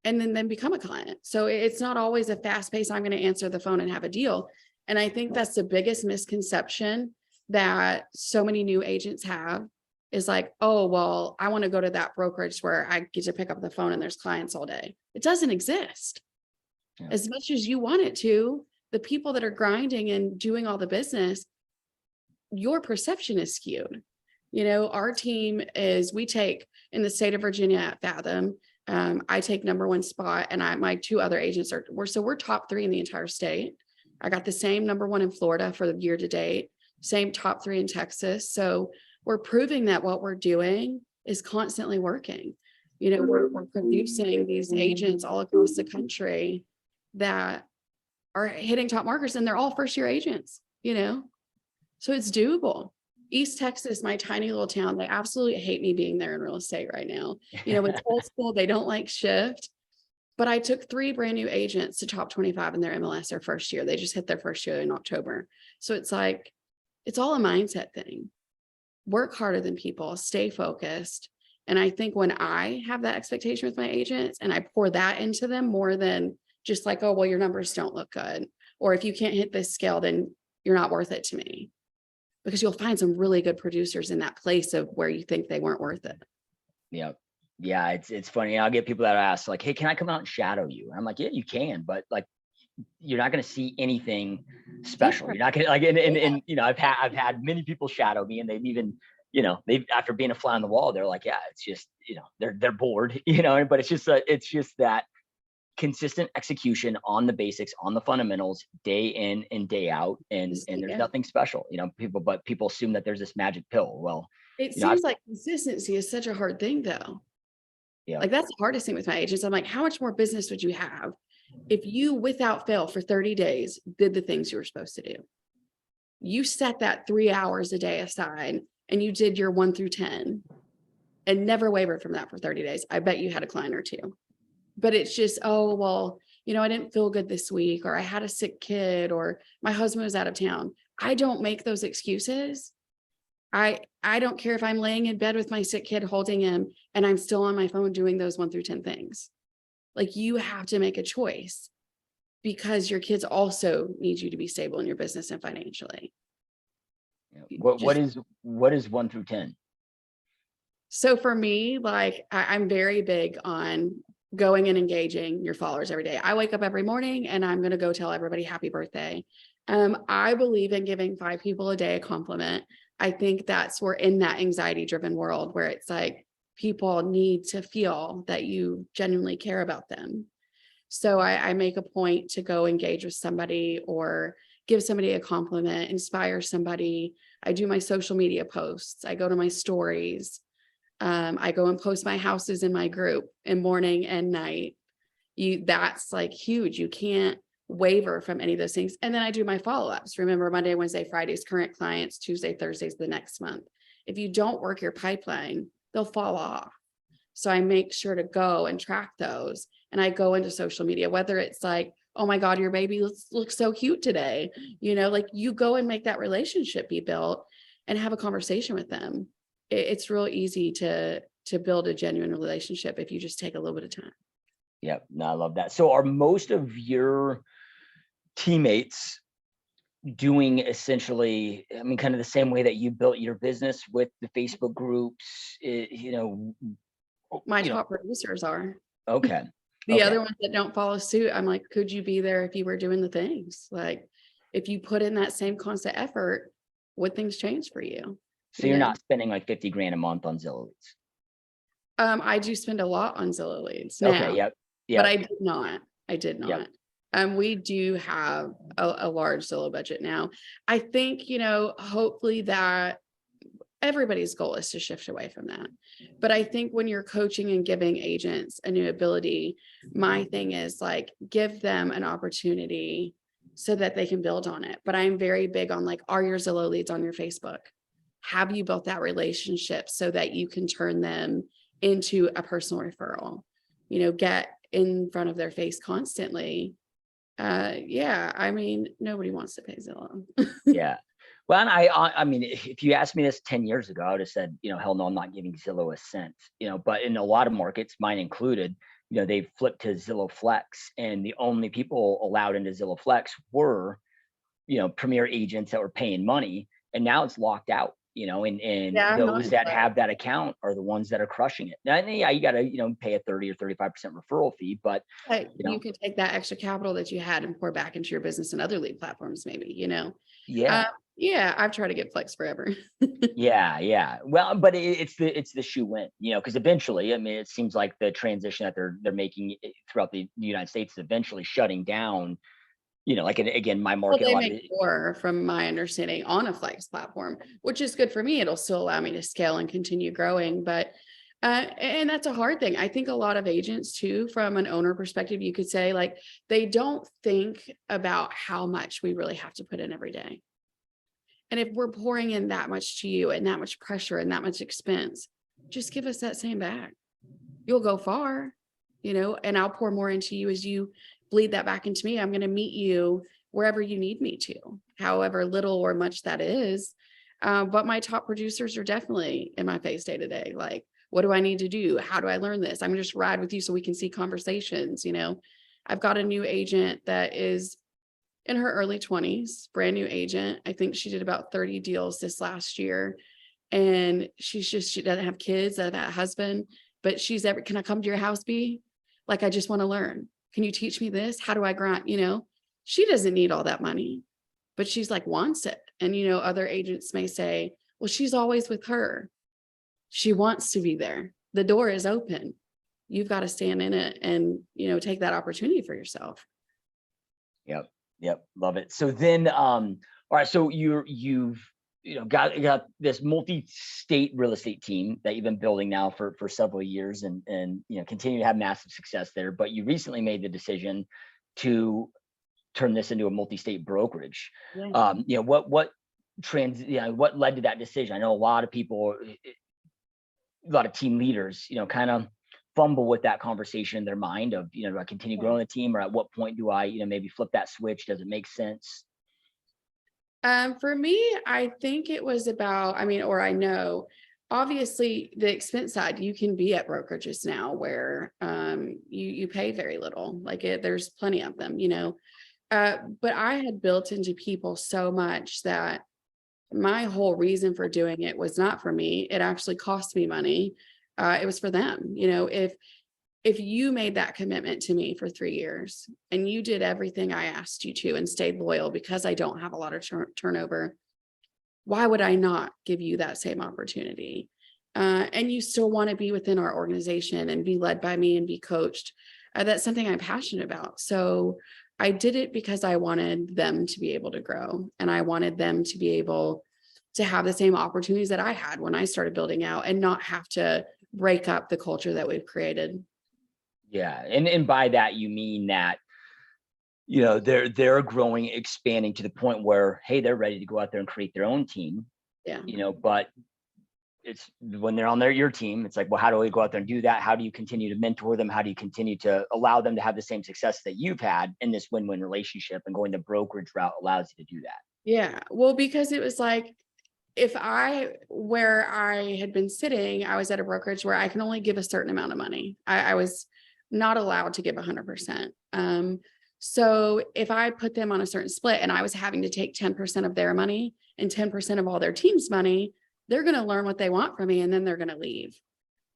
S2: and then become a client? So it's not always a fast pace, I'm going to answer the phone and have a deal. And I think that's the biggest misconception that so many new agents have is like, oh, well, I want to go to that brokerage where I get to pick up the phone and there's clients all day. It doesn't exist. Yeah. As much as you want it to, the people that are grinding and doing all the business, your perception is skewed. Our team is, we take in the state of Virginia at Fathom, I take #1 spot and my 2 other agents we're top 3 in the entire state. I got the same #1 in Florida for the year to date, same top 3 in Texas. So we're proving that what we're doing is constantly working. We're producing these agents all across the country that are hitting top markers and they're all first year agents, so it's doable. East Texas, my tiny little town, they absolutely hate me being there in real estate right now. It's old school. They don't like shift, but I took 3 brand new agents to top 25 in their MLS their first year. They just hit their first year in October. So it's like, it's all a mindset thing. Work harder than people, stay focused. And I think when I have that expectation with my agents and I pour that into them more than just like, oh, well, your numbers don't look good. Or if you can't hit this scale, then you're not worth it to me. Because you'll find some really good producers in that place of where you think they weren't worth it.
S1: Yep. Yeah, it's funny. I'll get people that ask like, hey, can I come out and shadow you? And I'm like, yeah, you can, but like, you're not going to see anything special. You're not going to like, and I've had many people shadow me and they've even, they've, after being a fly on the wall, they're like, yeah, it's just, they're bored, but it's just that consistent execution on the basics, on the fundamentals, day in and day out. And there's nothing special, but people assume that there's this magic pill. Well,
S2: it seems like consistency is such a hard thing though.
S1: Yeah.
S2: Like that's the hardest thing with my agents. I'm like, how much more business would you have if you, without fail, for 30 days, did the things you were supposed to do? You set that 3 hours a day aside and you did your 1 through 10 and never wavered from that for 30 days. I bet you had a client or two. But it's just, oh, well, I didn't feel good this week, or I had a sick kid, or my husband was out of town. I don't make those excuses. I don't care if I'm laying in bed with my sick kid holding him and I'm still on my phone doing those 1 through 10 things. Like you have to make a choice because your kids also need you to be stable in your business and financially.
S1: What is 1 through 10?
S2: So for me, like I'm very big on going and engaging your followers every day. I wake up every morning and I'm going to go tell everybody happy birthday. I believe in giving 5 people a day a compliment. I think we're in that anxiety driven world where it's like people need to feel that you genuinely care about them. So I make a point to go engage with somebody or give somebody a compliment, inspire somebody. I do my social media posts. I go to my stories. I go and post my houses in my group in morning and night. That's like huge. You can't waver from any of those things. And then I do my follow-ups. Remember, Monday, Wednesday, Fridays, current clients, Tuesday, Thursdays, the next month. If you don't work your pipeline, they'll fall off. So I make sure to go and track those. And I go into social media, whether it's like, oh my God, your baby looks so cute today. Like you go and make that relationship be built and have a conversation with them. It's real easy to build a genuine relationship if you just take a little bit of time.
S1: Yeah, no, I love that. So are most of your teammates doing essentially, kind of the same way that you built your business with the Facebook groups,
S2: My top producers are.
S1: Okay.
S2: The other ones that don't follow suit, I'm like, could you be there if you were doing the things? Like, if you put in that same constant effort, would things change for you?
S1: So you're not spending like 50 grand a month on Zillow leads?
S2: I do spend a lot on Zillow leads now.
S1: Okay, yep.
S2: But I did not.
S1: Yep.
S2: We do have a large Zillow budget now. I think, hopefully that everybody's goal is to shift away from that. But I think when you're coaching and giving agents a new ability, my thing is like, give them an opportunity so that they can build on it. But I'm very big on like, are your Zillow leads on your Facebook? Have you built that relationship so that you can turn them into a personal referral? Get in front of their face constantly. Nobody wants to pay Zillow.
S1: Yeah. Well, and I mean, if you asked me this 10 years ago, I would have said, hell no, I'm not giving Zillow a cent, but in a lot of markets, mine included, they flipped to Zillow Flex, and the only people allowed into Zillow Flex were, premier agents that were paying money, and now it's locked out. Those that have that account are the ones that are crushing it. Now, yeah, you got to, pay a 30 or 35% referral fee, but
S2: you can take that extra capital that you had and pour back into your business and other lead platforms, maybe,
S1: Yeah.
S2: I've tried to get Flex forever.
S1: Yeah. Well, but it's the shoe in, because eventually, it seems like the transition that they're making throughout the United States is eventually shutting down. Like again, my market.
S2: Well, they make more, from my understanding, on a Flex platform, which is good for me. It'll still allow me to scale and continue growing, but and that's a hard thing. I think a lot of agents too, from an owner perspective, you could say like they don't think about how much we really have to put in every day. And if we're pouring in that much to you and that much pressure and that much expense, just give us that same back. You'll go far, and I'll pour more into you as you bleed that back into me. I'm going to meet you wherever you need me to, however little or much that is. But my top producers are definitely in my face day to day. Like, what do I need to do? How do I learn this? I'm going to just ride with you so we can see conversations. I've got a new agent that is in her early 20s, brand new agent. I think she did about 30 deals this last year. And she doesn't have kids, doesn't have a husband, but can I come to your house, B? Like, I just want to learn. Can you teach me this? How do I grant, she doesn't need all that money, but she's like, wants it. And, other agents may say, well, she's always with her. She wants to be there. The door is open. you've got to stand in it and, take that opportunity for yourself.
S1: Yep. Love it. So then, all right. So you've got this multi-state real estate team that you've been building now for several years and continue to have massive success there. But you recently made the decision to turn this into a multi-state brokerage.
S2: Yeah.
S1: What led to that decision? I know a lot of people, a lot of team leaders, kind of fumble with that conversation in their mind of, do I continue growing the team, or at what point do I, maybe flip that switch? Does it make sense?
S2: For me, I think it was about, I know, obviously the expense side, you can be at brokerages now where you pay very little, there's plenty of them, but I had built into people so much that my whole reason for doing it was not for me. It actually cost me money. It was for them. If you made that commitment to me for 3 years and you did everything I asked you to and stayed loyal because I don't have a lot of turnover, why would I not give you that same opportunity? And you still want to be within our organization and be led by me and be coached. That's something I'm passionate about. So I did it because I wanted them to be able to grow, and I wanted them to be able to have the same opportunities that I had when I started building out and not have to break up the culture that we've created.
S1: Yeah. And by that, you mean that, they're growing, expanding to the point where, hey, they're ready to go out there and create their own team.
S2: Yeah.
S1: But it's when they're on your team, it's like, well, how do we go out there and do that? How do you continue to mentor them? How do you continue to allow them to have the same success that you've had in this win-win relationship? And going the brokerage route allows you to do that.
S2: Yeah. Well, because it was like, where I had been sitting, I was at a brokerage where I can only give a certain amount of money. I was not allowed to give 100%. So if I put them on a certain split and I was having to take 10% of their money and 10% of all their team's money, they're going to learn what they want from me and then they're going to leave.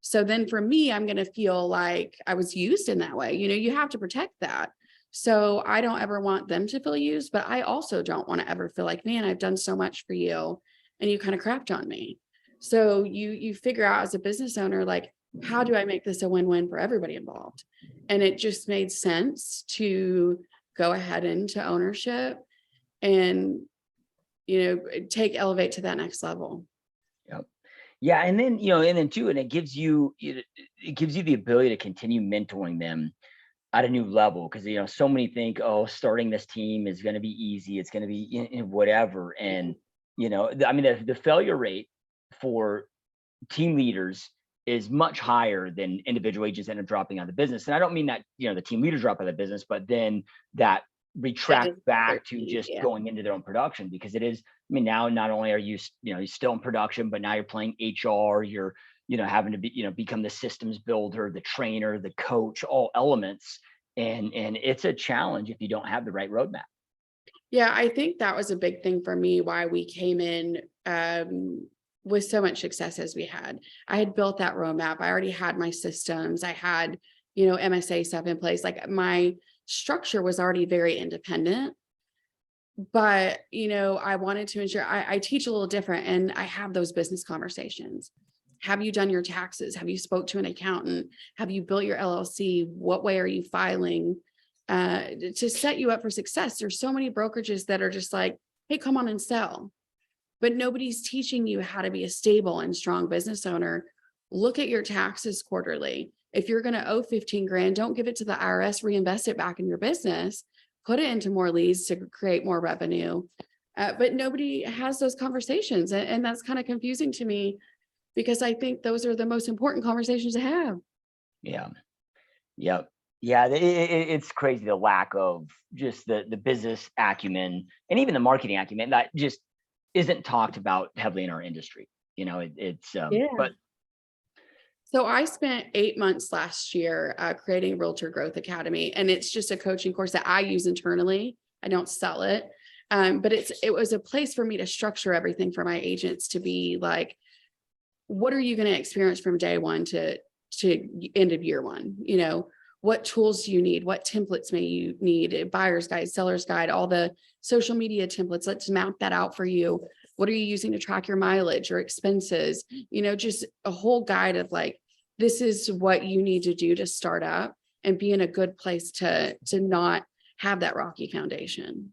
S2: So then for me, I'm going to feel like I was used in that way. You have to protect that. So I don't ever want them to feel used, but I also don't want to ever feel like, man, I've done so much for you and you kind of crapped on me. So you figure out as a business owner, like, how do I make this a win-win for everybody involved? And it just made sense to go ahead into ownership and, elevate to that next level.
S1: Yep. Yeah. And then, and it gives you the ability to continue mentoring them at a new level. Cause, so many think, oh, starting this team is going to be easy. It's going to be whatever. And, the failure rate for team leaders is much higher than individual agents that are dropping out of the business. And I don't mean that, the team leaders drop out of the business, but then that retract back to just going into their own production, because it is, now not only are you, you're still in production, but now you're playing HR, you're, having to be, become the systems builder, the trainer, the coach, all elements. And it's a challenge if you don't have the right roadmap.
S2: Yeah, I think that was a big thing for me, why we came in with so much success as we had. I had built that roadmap. I already had my systems. I had, MSA stuff in place. Like my structure was already very independent. But, I wanted to ensure I teach a little different and I have those business conversations. Have you done your taxes? Have you spoke to an accountant? Have you built your LLC? What way are you filing? To set you up for success. There's so many brokerages that are just like, hey, come on and sell. But nobody's teaching you how to be a stable and strong business owner. Look at your taxes quarterly. If you're going to owe 15 grand, don't give it to the IRS, reinvest it back in your business, put it into more leads to create more revenue. But nobody has those conversations. And that's kind of confusing to me, because I think those are the most important conversations to have.
S1: Yeah. Yep. Yeah, it's crazy, the lack of just the business acumen and even the marketing acumen that just isn't talked about heavily in our industry. But
S2: so I spent 8 months last year creating Realtor Growth Academy, and it's just a coaching course that I use internally. I don't sell it, but it was a place for me to structure everything for my agents to be like, what are you going to experience from day one to end of year one? What tools do you need? What templates may you need? A buyer's guide, seller's guide, all the social media templates. Let's map that out for you. What are you using to track your mileage or expenses? Just a whole guide of like, this is what you need to do to start up and be in a good place to not have that rocky foundation.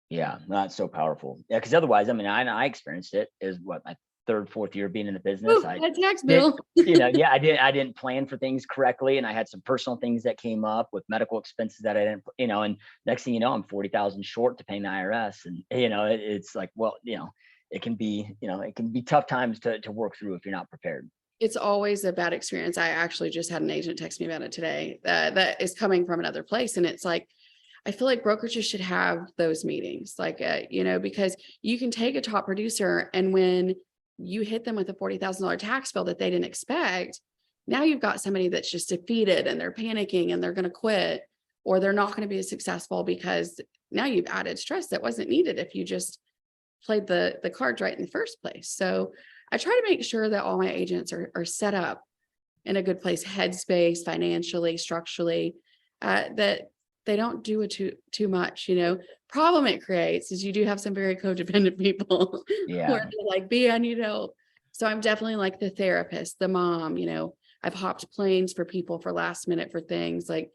S1: Yeah, that's so powerful. Yeah, because otherwise, I mean, I experienced it is what my third, fourth year being in the business.
S2: Ooh, that tax bill.
S1: Yeah, I didn't plan for things correctly, and I had some personal things that came up with medical expenses that I didn't, and next thing you know, I'm 40,000 short to paying the IRS, and it's like, well, it can be tough times to work through if you're not prepared.
S2: It's always a bad experience. I actually just had an agent text me about it today that is coming from another place, and it's like, I feel like brokerages should have those meetings, like, because you can take a top producer, and when you hit them with a $40,000 tax bill that they didn't expect, now you've got somebody that's just defeated and they're panicking and they're going to quit, or they're not going to be as successful because now you've added stress that wasn't needed if you just played the cards right in the first place. So I try to make sure that all my agents are set up in a good place, headspace, financially, structurally, that they don't do it too much. Problem it creates is you do have some very codependent people
S1: Yeah.
S2: where they're like, B, I need help. So I'm definitely like the therapist, the mom, I've hopped planes for people for last minute for things. Like,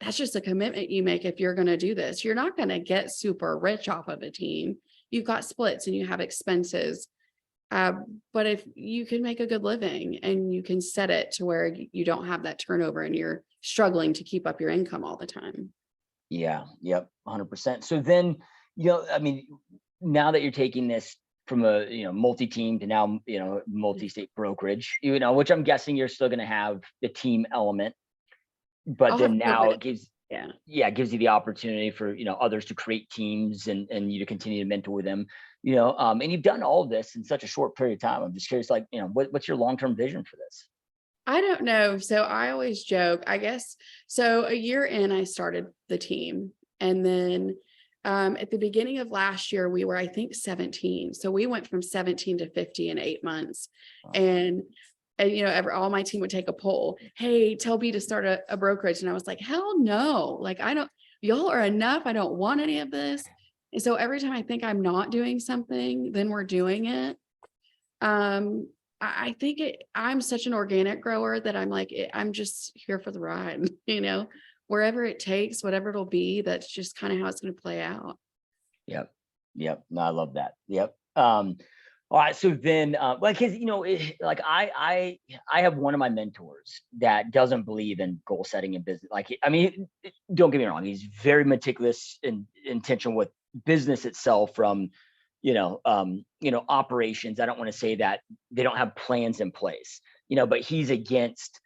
S2: that's just a commitment you make if you're going to do this. You're not going to get super rich off of a team. You've got splits and you have expenses. But if you can make a good living and you can set it to where you don't have that turnover and you're struggling to keep up your income all the time.
S1: Yeah. Yep. 100%. So then, I mean, now that you're taking this from a, multi-team to now, multi-state brokerage, which I'm guessing you're still going to have the team element, but then now it gives, it gives you the opportunity for, others to create teams and you to continue to mentor them, and you've done all of this in such a short period of time. I'm just curious, like, what's your long-term vision for this?
S2: I don't know. So I always joke, I guess. So a year in, I started the team. And then at the beginning of last year, we were, I think, 17. So we went from 17 to 50 in 8 months. Wow. And all my team would take a poll. Hey, tell B to start a brokerage. And I was like, hell no. Like, y'all are enough. I don't want any of this. And so every time I think I'm not doing something, then we're doing it. I think I'm such an organic grower that I'm like, I'm just here for the ride, wherever it takes, whatever it'll be, that's just kind of how it's going to play out.
S1: Yep. No, I love that. Yep. All right. So then, because, I have one of my mentors that doesn't believe in goal setting in business. Like, I mean, don't get me wrong. He's very meticulous and intentional with business itself from, operations. I don't want to say that they don't have plans in place, but he's against,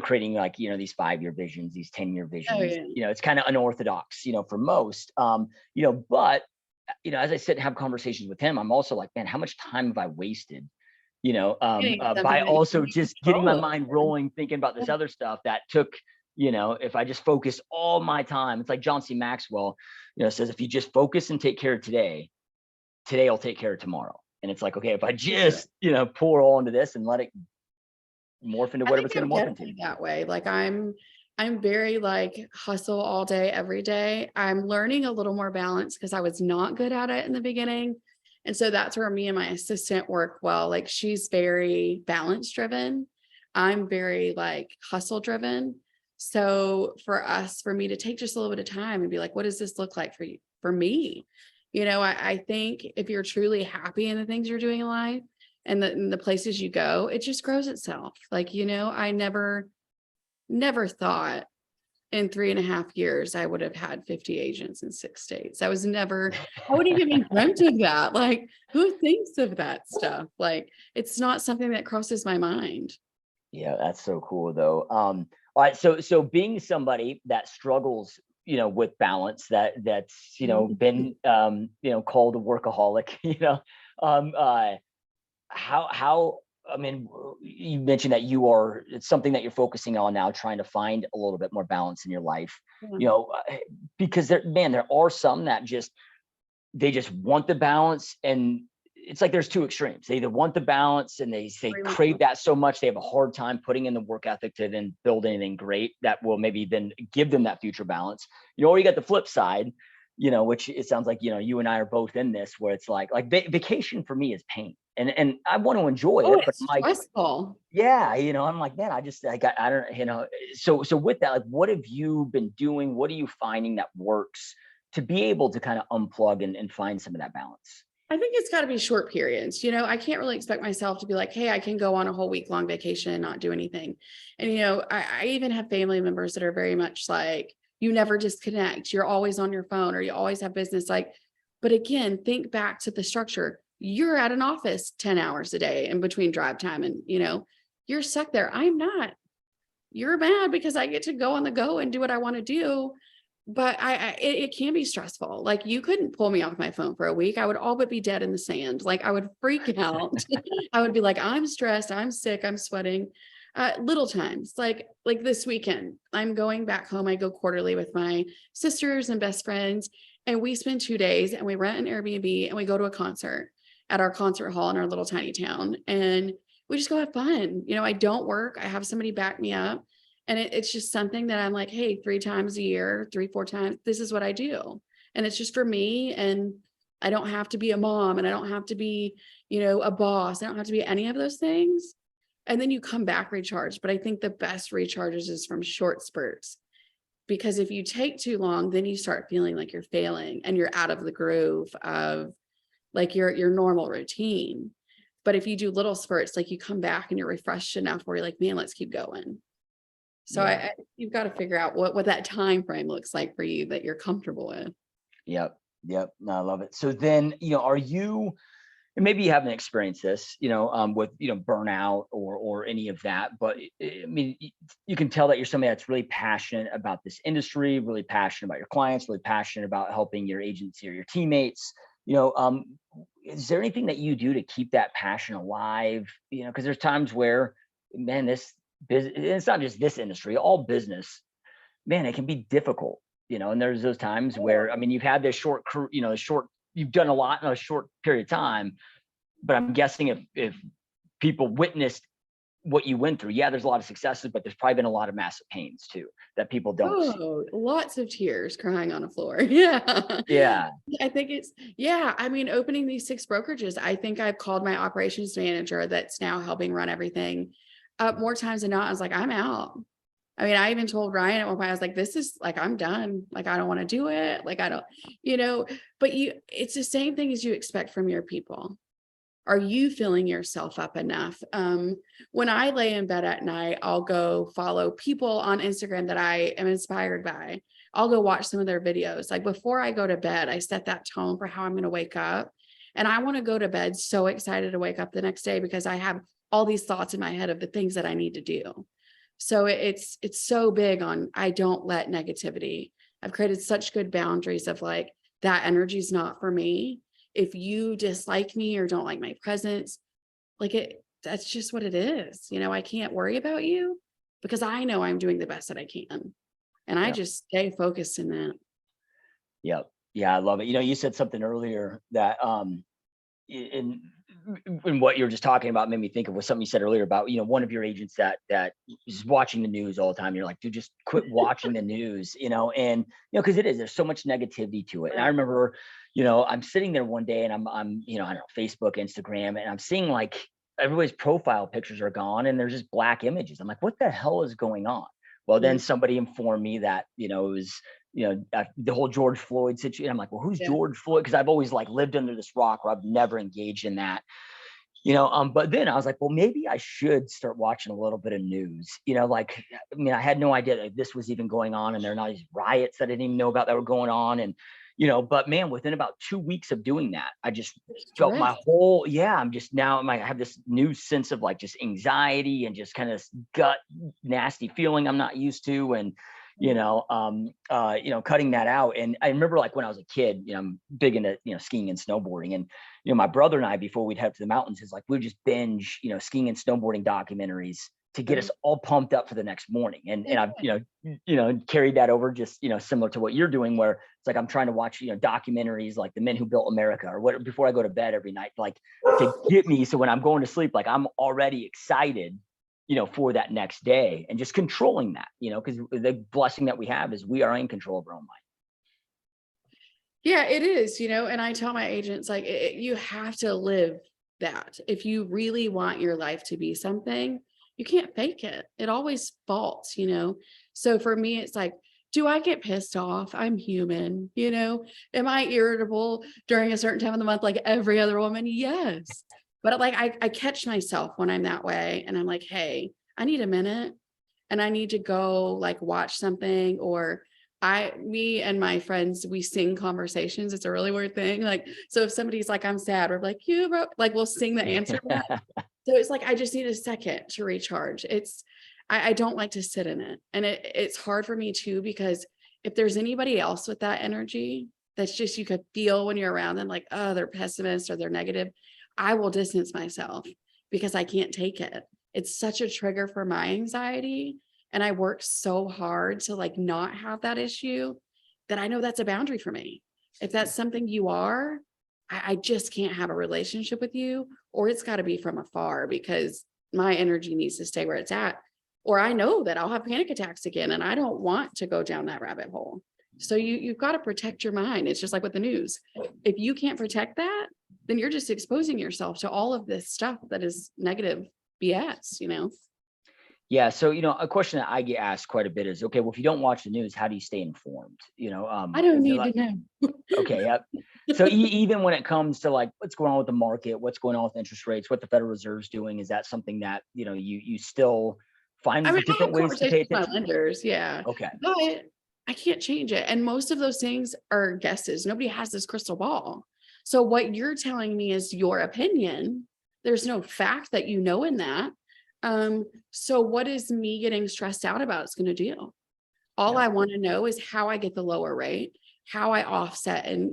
S1: creating like, these 5-year visions, these 10-year visions.
S2: Oh, yeah.
S1: It's kind of unorthodox, for most, but, as I sit and have conversations with him, I'm also like, man, how much time have I wasted, by also just getting my mind rolling, thinking about this other stuff that took, if I just focus all my time, it's like John C. Maxwell, says, if you just focus and take care of today will take care of tomorrow. And it's like, okay, if I just, pour all into this and let it morph into whatever it's going to morph into.
S2: That way. Like I'm very like hustle all day, every day. I'm learning a little more balance because I was not good at it in the beginning. And so that's where me and my assistant work well. Like, she's very balance driven. I'm very like hustle driven. So for me to take just a little bit of time and be like, what does this look like for me? I think if you're truly happy in the things you're doing in life and the places you go, it just grows itself. Like, I never thought in 3.5 years, I would have had 50 agents in 6 states. I wouldn't even dreamt of that. Like, who thinks of that stuff? Like, it's not something that crosses my mind.
S1: Yeah, that's so cool though. All right. So being somebody that struggles, with balance, that's, been, called a workaholic, how, I mean, you mentioned that it's something that you're focusing on now, trying to find a little bit more balance in your life, because there are some that they just want the balance, and it's like there's two extremes. They either want the balance and they crave that so much they have a hard time putting in the work ethic to then build anything great that will maybe then give them that future balance. Or you got the flip side, which it sounds like, you and I are both in this, where it's like vacation for me is pain. and I want to enjoy
S2: Oh,
S1: it, but
S2: it's
S1: I'm like,
S2: stressful.
S1: yeah, I'm like, man, I don't, so with that, like, what have you been doing? What are you finding that works to be able to kind of unplug and find some of that balance?
S2: I think it's got to be short periods. I can't really expect myself to be like, hey, I can go on a whole week long vacation and not do anything. And, I even have family members that are very much like, you never disconnect. You're always on your phone or you always have business. Like, but again, think back to the structure. You're at an office 10 hours a day in between drive time and, you're stuck there. I'm not. You're mad because I get to go on the go and do what I want to do. But it can be stressful. Like you couldn't pull me off my phone for a week. I would all but be dead in the sand. Like I would freak out. I would be like, I'm stressed. I'm sick. I'm sweating. Little times, like this weekend, I'm going back home. I go quarterly with my sisters and best friends, and we spend 2 days and we rent an Airbnb and we go to a concert at our concert hall in our little tiny town. And we just go have fun. I don't work. I have somebody back me up. And it's just something that I'm like, hey, 3 times a year, 3-4 times, this is what I do. And it's just for me. And I don't have to be a mom and I don't have to be, a boss. I don't have to be any of those things. And then you come back recharged. But I think the best recharges is from short spurts, because if you take too long, then you start feeling like you're failing and you're out of the groove of like your normal routine. But if you do little spurts, like you come back and you're refreshed enough where you're like, man, let's keep going. So
S1: Yeah.
S2: you've got to figure out what that time frame looks like for you that you're comfortable with.
S1: Yep. No, I love it. So then, are you, and maybe you haven't experienced this, with, burnout or any of that, but I mean, you can tell that you're somebody that's really passionate about this industry, really passionate about your clients, really passionate about helping your agency or your teammates. Is there anything that you do to keep that passion alive? Because there's times where, man, this business, it's not just this industry, all business, man, it can be difficult, and there's those times where, I mean, you've had this short career, you've done a lot in a short period of time, but I'm guessing if people witnessed what you went through, yeah, there's a lot of successes, but there's probably been a lot of massive pains too that people don't see.
S2: Oh, lots of tears crying on the floor. Yeah.
S1: Yeah.
S2: I think I mean, opening these 6 brokerages, I think I've called my operations manager that's now helping run everything more times than not. I was like, I'm out. I mean, I even told Ryan at one point, I was like, this is like, I'm done. Like, I don't want to do it. Like, I don't, but it's the same thing as you expect from your people. Are you filling yourself up enough? When I lay in bed at night, I'll go follow people on Instagram that I am inspired by. I'll go watch some of their videos. Like before I go to bed, I set that tone for how I'm going to wake up. And I want to go to bed so excited to wake up the next day because I have all these thoughts in my head of the things that I need to do. So it's so big on, I don't let negativity. I've created such good boundaries of like, that energy is not for me. If you dislike me or don't like my presence, that's just what it is. I can't worry about you because I know I'm doing the best that I can. And I just stay focused in that.
S1: Yep. Yeah, I love it. You said something earlier that in what you were just talking about made me think of was something you said earlier about, one of your agents that is watching the news all the time. You're like, dude, just quit watching the news, and because there's so much negativity to it. And I remember, I'm sitting there one day and I'm I don't know, Facebook, Instagram, and I'm seeing like everybody's profile pictures are gone and there's just black images. I'm like, what the hell is going on? Well, then somebody informed me that, it was, the whole George Floyd situation. I'm like, well, who's George Floyd? Because I've always like lived under this rock where I've never engaged in that, but then I was like, well, maybe I should start watching a little bit of news, I had no idea that this was even going on, and there are not these riots that I didn't even know about that were going on. And, but man, within about 2 weeks of doing that, I just felt my whole, I'm just now, I have this new sense of like just anxiety and just kind of gut nasty feeling I'm not used to. And, cutting that out. And I remember like when I was a kid, I'm big into, skiing and snowboarding, and, my brother and I, before we'd head to the mountains, is like, we'd just binge, skiing and snowboarding documentaries to get us all pumped up for the next morning. And I've, carried that over just, similar to what you're doing, where it's like, I'm trying to watch, documentaries like The Men Who Built America or what, before I go to bed every night, like to get me. So when I'm going to sleep, like I'm already excited, for that next day, and just controlling that, because the blessing that we have is we are in control of our own mind.
S2: Yeah, it is, and I tell my agents, like, you have to live that. If you really want your life to be something, you can't fake it. It always falls, So for me, it's like, do I get pissed off? I'm human, Am I irritable during a certain time of the month like every other woman? Yes. But like I catch myself when I'm that way and I'm like, hey, I need a minute and I need to go like watch something, or me and my friends, we sing conversations. It's a really weird thing. Like, so if somebody's like, I'm sad, we're like, you bro, like we'll sing the answer back. So it's like, I just need a second to recharge. I don't like to sit in it. And it's hard for me too, because if there's anybody else with that energy, that's just, you could feel when you're around them, like, oh, they're pessimists or they're negative, I will distance myself because I can't take it. It's such a trigger for my anxiety. And I worked so hard to like not have that issue that I know that's a boundary for me. If that's something you are, I just can't have a relationship with you, or it's got to be from afar because my energy needs to stay where it's at. Or I know that I'll have panic attacks again and I don't want to go down that rabbit hole. So you've got to protect your mind. It's just like with the news. If you can't protect that, then you're just exposing yourself to all of this stuff that is negative BS,
S1: Yeah. So, a question that I get asked quite a bit is, okay, well, if you don't watch the news, how do you stay informed?
S2: I don't
S1: is it
S2: need
S1: like,
S2: to know.
S1: okay. Yep. So even when it comes to like what's going on with the market, what's going on with interest rates, what the Federal Reserve's doing, is that something that, you still find
S2: I mean, I
S1: different
S2: have
S1: ways to pay
S2: conversations with my
S1: attention?
S2: lenders, yeah,
S1: Okay.
S2: but I can't change it. And most of those things are guesses. Nobody has this crystal ball. So what you're telling me is your opinion. There's no fact that in that. So what is me getting stressed out about is going to do? All
S1: Yep.
S2: I want to know is how I get the lower rate, how I offset, and,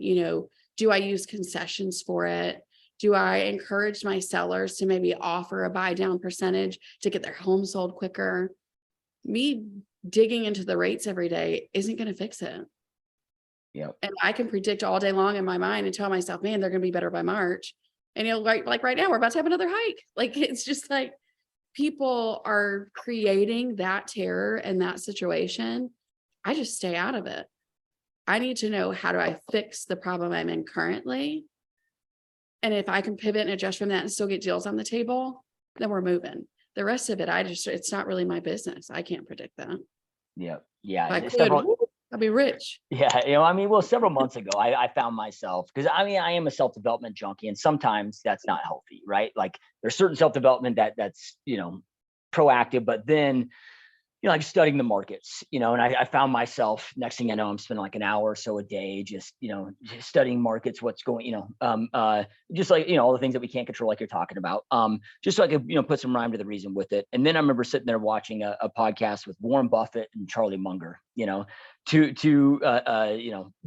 S2: do I use concessions for it? Do I encourage my sellers to maybe offer a buy down percentage to get their home sold quicker? Me digging into the rates every day isn't going to fix it.
S1: Yep.
S2: And I can predict all day long in my mind and tell myself, man, they're going to be better by March. And like right now, we're about to have another hike. Like, it's just like people are creating that terror and that situation. I just stay out of it. I need to know, how do I fix the problem I'm in currently? And if I can pivot and adjust from that and still get deals on the table, then we're moving. The rest of it, it's not really my business. I can't predict that.
S1: Yep. Yeah.
S2: If I could, I'd be rich.
S1: Yeah. Well, several months ago, I found myself, because I am a self-development junkie, and sometimes that's not healthy, right? Like there's certain self-development that's, proactive, but then, like studying the markets, and I found myself, next thing I know, I'm spending like an hour or so a day, just, studying markets, what's going, just like, all the things that we can't control, like you're talking about, just so I could, put some rhyme to the reason with it. And then I remember sitting there watching a podcast with Warren Buffett and Charlie Munger, two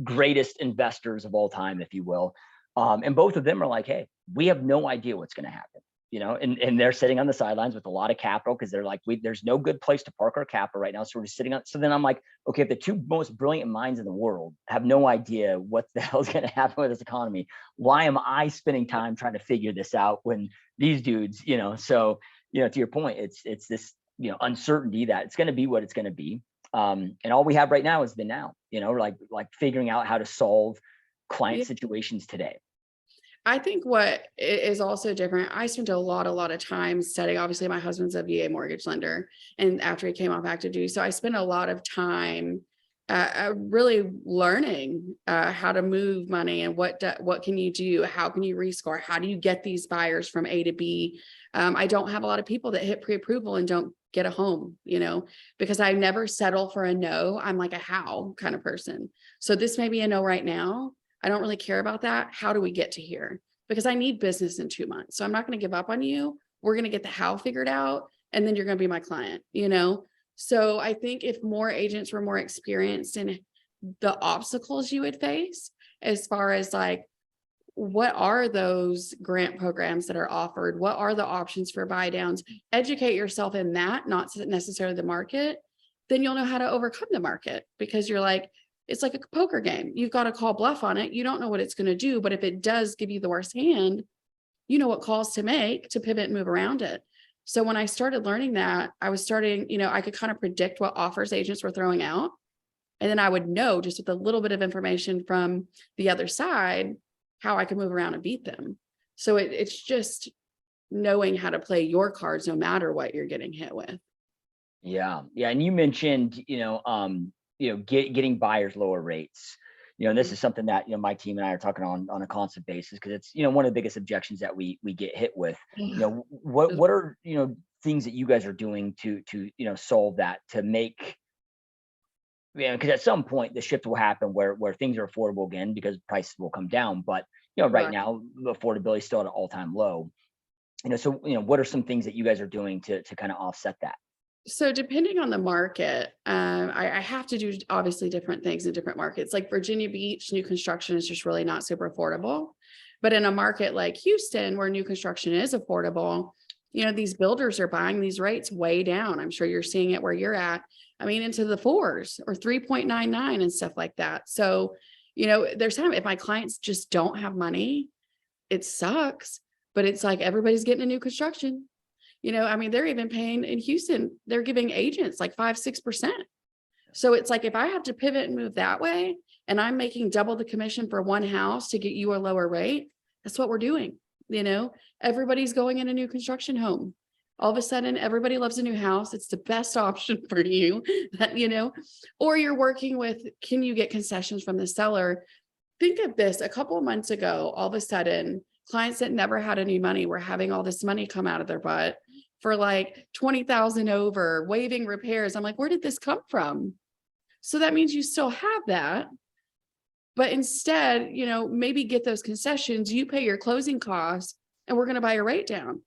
S1: greatest investors of all time, if you will. And both of them are like, hey, we have no idea what's going to happen. And they're sitting on the sidelines with a lot of capital, because they're like, there's no good place to park our capital right now. So we're just sitting on. So then I'm like, okay, if the two most brilliant minds in the world have no idea what the hell is going to happen with this economy, why am I spending time trying to figure this out when these dudes, so, to your point, it's this, uncertainty that it's going to be what it's going to be. And all we have right now is the now, like figuring out how to solve client situations today.
S2: I think what is also different, I spent a lot of time studying. Obviously, my husband's a VA mortgage lender, and after he came off active duty, so I spent a lot of time really learning how to move money and what can you do, how can you rescore, how do you get these buyers from A to B. I don't have a lot of people that hit pre-approval and don't get a home, because I never settle for a no. I'm like a how kind of person. So this may be a no right now. I don't really care about that. How do we get to here? Because I need business in 2 months. So I'm not going to give up on you. We're going to get the how figured out, and then you're going to be my client, So I think if more agents were more experienced in the obstacles you would face, as far as like, what are those grant programs that are offered? What are the options for buy downs? Educate yourself in that, not necessarily the market. Then you'll know how to overcome the market, because you're like, it's like a poker game. You've got to call bluff on it. You don't know what it's going to do, but if it does give you the worst hand, you know what calls to make to pivot and move around it. So when I started learning that, I was starting, I could kind of predict what offers agents were throwing out. And then I would know, just with a little bit of information from the other side, how I could move around and beat them. So it's just knowing how to play your cards no matter what you're getting hit with.
S1: Yeah. Yeah. And you mentioned, getting buyers lower rates. And this is something that, my team and I are talking on a constant basis, because it's, one of the biggest objections that we get hit with. What are, things that you guys are doing to solve that, to make, because at some point the shift will happen where things are affordable again, because prices will come down. But, right now, affordability is still at an all-time low. So, what are some things that you guys are doing to kind of offset that?
S2: So depending on the market, I have to do obviously different things in different markets. Like Virginia Beach, new construction is just really not super affordable. But in a market like Houston, where new construction is affordable, these builders are buying these rates way down. I'm sure you're seeing it where you're at. I mean, into the 4s or 3.99 and stuff like that. So, there's time if my clients just don't have money, it sucks, but it's like everybody's getting a new construction. They're even paying in Houston, they're giving agents like 5-6%. So it's like, if I have to pivot and move that way, and I'm making double the commission for one house to get you a lower rate, that's what we're doing. Everybody's going in a new construction home. All of a sudden, everybody loves a new house. It's the best option for you, or you're working with, can you get concessions from the seller? Think of this, a couple of months ago, all of a sudden, clients that never had any money were having all this money come out of their butt for like 20,000 over, waiving repairs. I'm like, where did this come from? So that means you still have that, but instead, maybe get those concessions, you pay your closing costs, and we're going to buy your rate down.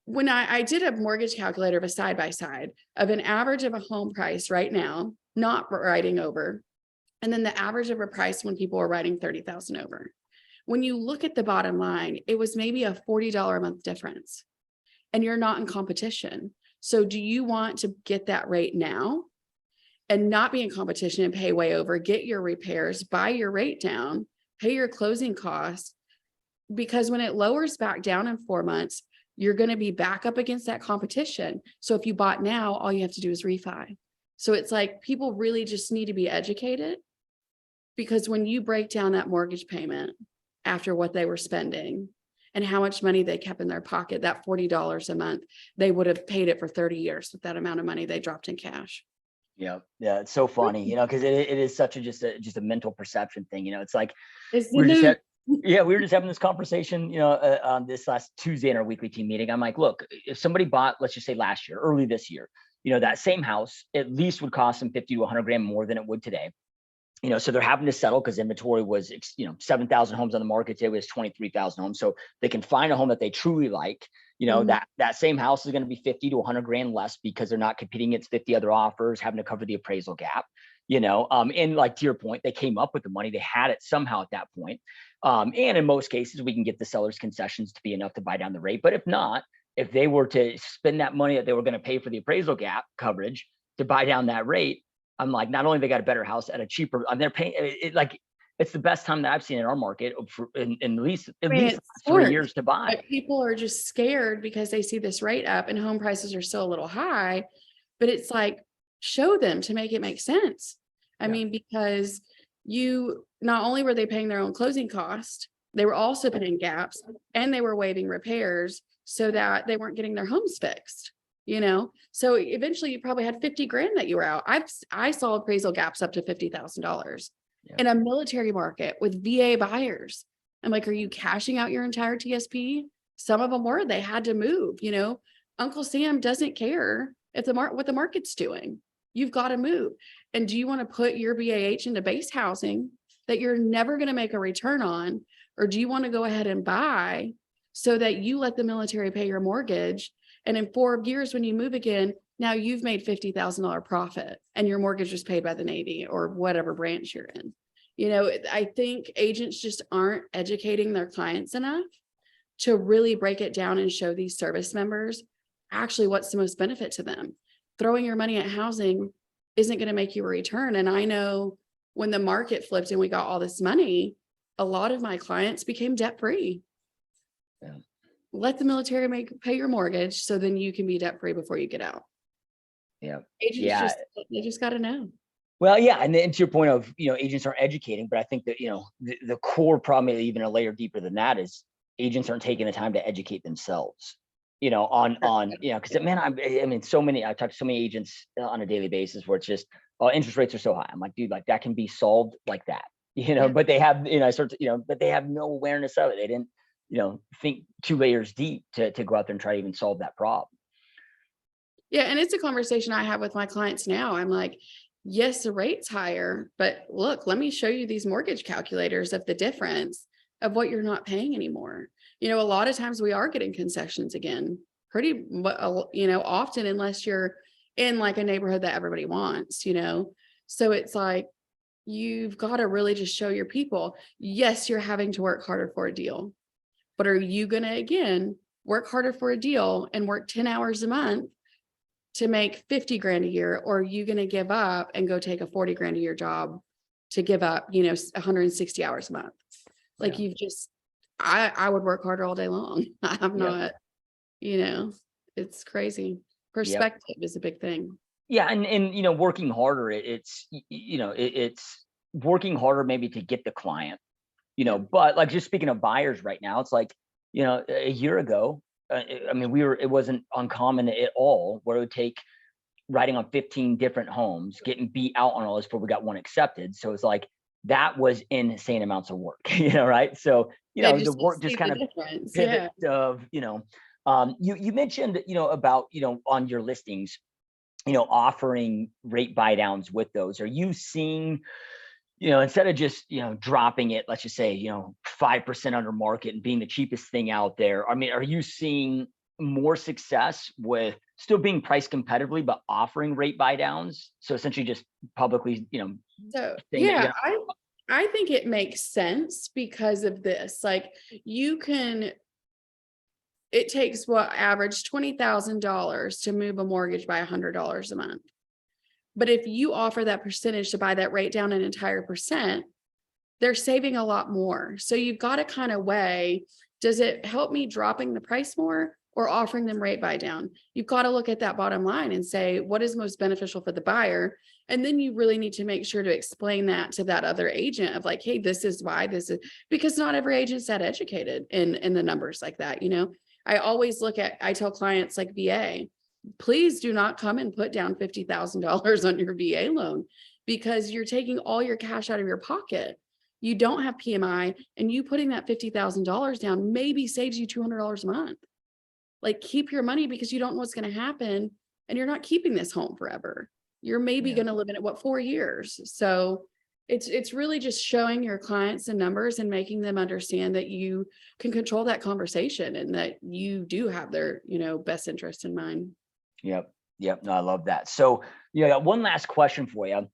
S2: When I did a mortgage calculator of a side-by-side of an average of a home price right now, not writing over, and then the average of a price when people were writing 30,000 over. When you look at the bottom line, it was maybe a $40 a month difference, and you're not in competition. So do you want to get that rate now and not be in competition and pay way over, get your repairs, buy your rate down, pay your closing costs? Because when it lowers back down in 4 months, you're going to be back up against that competition. So if you bought now, all you have to do is refi. So it's like, people really just need to be educated, because when you break down that mortgage payment after what they were spending and how much money they kept in their pocket, that $40 a month, they would have paid it for 30 years with that amount of money they dropped in cash.
S1: Yeah. Yeah. It's so funny, because it is such just a mental perception thing. It's like, we were just having this conversation, on this last Tuesday in our weekly team meeting. I'm like, look, if somebody bought, let's just say last year, early this year, that same house at least would cost them 50 to 100 grand more than it would today. So they're having to settle because inventory was, 7,000 homes on the market. Today was 23,000 homes. So they can find a home that they truly like. That same house is going to be 50 to 100 grand less, because they're not competing against 50 other offers, having to cover the appraisal gap. And like to your point, they came up with the money. They had it somehow at that point. And in most cases, we can get the seller's concessions to be enough to buy down the rate. But if not, if they were to spend that money that they were going to pay for the appraisal gap coverage to buy down that rate, I'm like, not only they got a better house at a cheaper, they're paying it, like, it's the best time that I've seen in our market for in at least 3 years to buy.
S2: But people are just scared because they see this rate up and home prices are still a little high, but it's like, show them to make it make sense. I mean, because not only were they paying their own closing cost, they were also paying gaps, and they were waiving repairs so that they weren't getting their homes fixed. So eventually you probably had 50 grand that you were out. I saw appraisal gaps up to $50,000 in a military market with VA buyers. I'm like, are you cashing out your entire TSP? Some of them were, they had to move. Uncle Sam doesn't care if what the market's doing. You've got to move. And do you want to put your BAH into base housing that you're never going to make a return on? Or do you want to go ahead and buy so that you let the military pay your mortgage? And in 4 years, when you move again, now you've made $50,000 profit and your mortgage was paid by the Navy or whatever branch you're in. I think agents just aren't educating their clients enough to really break it down and show these service members actually what's the most benefit to them. Throwing your money at housing isn't going to make you a return. And I know when the market flipped and we got all this money, a lot of my clients became debt free.
S1: Yeah.
S2: Let the military pay your mortgage so then you can be debt free before you get out.
S1: Yeah.
S2: Agents they just got to know.
S1: Well, yeah. And then to your point of, agents aren't educating, but I think that, the core problem, even a layer deeper than that, is agents aren't taking the time to educate themselves, on, because man, I mean, I talk to so many agents on a daily basis where it's just, oh, interest rates are so high. I'm like, dude, like that can be solved like that, but they have, but they have no awareness of it. They didn't, think 2 layers deep to go out there and try to even solve that problem.
S2: Yeah. And it's a conversation I have with my clients now. I'm like, yes, the rate's higher, but look, let me show you these mortgage calculators of the difference of what you're not paying anymore. A lot of times we are getting concessions again, pretty, often, unless you're in like a neighborhood that everybody wants, So it's like, you've got to really just show your people, yes, you're having to work harder for a deal, but are you going to, again, work harder for a deal and work 10 hours a month to make 50 grand a year? Or are you going to give up and go take a 40 grand a year job to give up, 160 hours a month? Like I would work harder all day long. I'm not, it's crazy. Perspective is a big thing.
S1: Yeah. And working harder, it's working harder maybe to get the client, but like just speaking of buyers right now, it's like, a year ago, I mean, it wasn't uncommon at all where it would take writing on 15 different homes, getting beat out on all this before we got one accepted. So it's like, that was insane amounts of work, right? So, the work just kind of pivot of, you mentioned, about, on your listings, offering rate buy downs with those. Are you seeing, instead of just, dropping it, let's just say, 5% under market and being the cheapest thing out there? I mean, are you seeing more success with still being priced competitively, but offering rate buy downs? So essentially just publicly,
S2: So yeah, I think it makes sense because of this. Like it takes average $20,000 to move a mortgage by $100 a month. But if you offer that percentage to buy that rate down an entire percent, they're saving a lot more. So you've got to kind of weigh, does it help me dropping the price more or offering them rate buy down? You've got to look at that bottom line and say, what is most beneficial for the buyer? And then you really need to make sure to explain that to that other agent of like, hey, this is why this is, because not every agent's that educated in the numbers like that. I always I tell clients like VA, please do not come and put down $50,000 on your VA loan because you're taking all your cash out of your pocket. You don't have PMI, and you putting that $50,000 down maybe saves you $200 a month. Like, keep your money because you don't know what's going to happen, and you're not keeping this home forever. You're maybe going to live in it, 4 years? So it's really just showing your clients the numbers and making them understand that you can control that conversation and that you do have their, best interest in mind.
S1: Yep. No, I love that. So, I got one last question for you.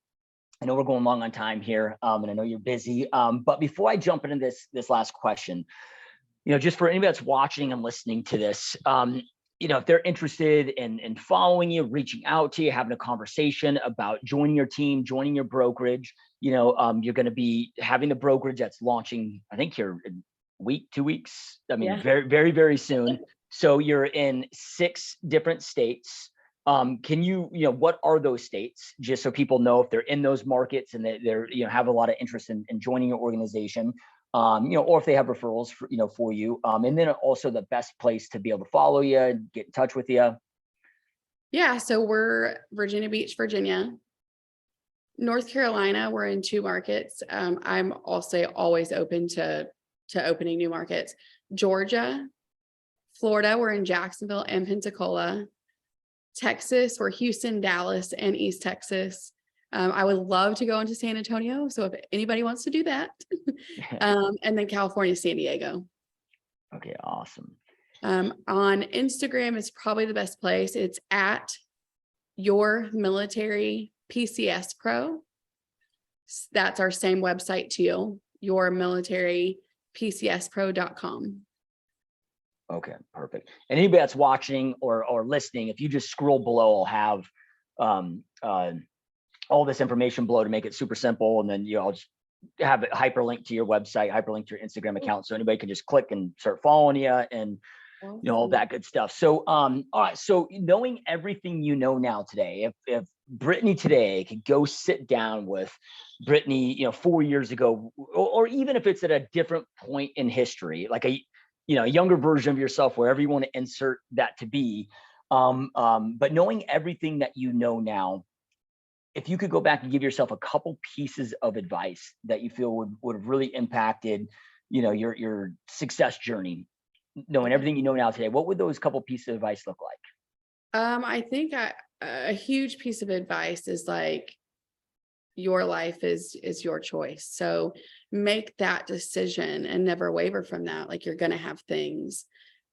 S1: I know we're going long on time here, and I know you're busy. But before I jump into this last question, just for anybody that's watching and listening to this, if they're interested in following you, reaching out to you, having a conversation about joining your team, joining your brokerage, you're going to be having the brokerage that's launching, I think here in a week, 2 weeks. I mean, very, very, very soon. So you're in 6 different states. Can you, what are those states? Just so people know if they're in those markets and they're, have a lot of interest in joining your organization, or if they have referrals for you. And then also the best place to be able to follow you and get in touch with you.
S2: Yeah. So we're Virginia Beach, Virginia. North Carolina, we're in 2 markets. I'm also always open to opening new markets. Georgia, Florida, we're in Jacksonville and Pensacola. Texas, we're Houston, Dallas, and East Texas. I would love to go into San Antonio. So if anybody wants to do that, and then California, San Diego.
S1: Okay, awesome.
S2: On Instagram is probably the best place. It's at Your Military PCS Pro. That's our same website too, yourmilitarypcspro.com.
S1: Okay, perfect. And anybody that's watching or listening, if you just scroll below, I'll have all this information below to make it super simple. And then I'll just have it hyperlink to your website, hyperlink to your Instagram account. So anybody can just click and start following you and all that good stuff. So all right. So knowing everything now today, if Brittany today could go sit down with Brittany, 4 years ago, or even if it's at a different point in history, like a younger version of yourself, wherever you want to insert that to be. But knowing everything that you know now, if you could go back and give yourself a couple pieces of advice that you feel would have really impacted, your success journey, knowing everything you know now today, what would those couple pieces of advice look like?
S2: I think a huge piece of advice is like, your life is your choice. So make that decision and never waver from that. Like, you're going to have things,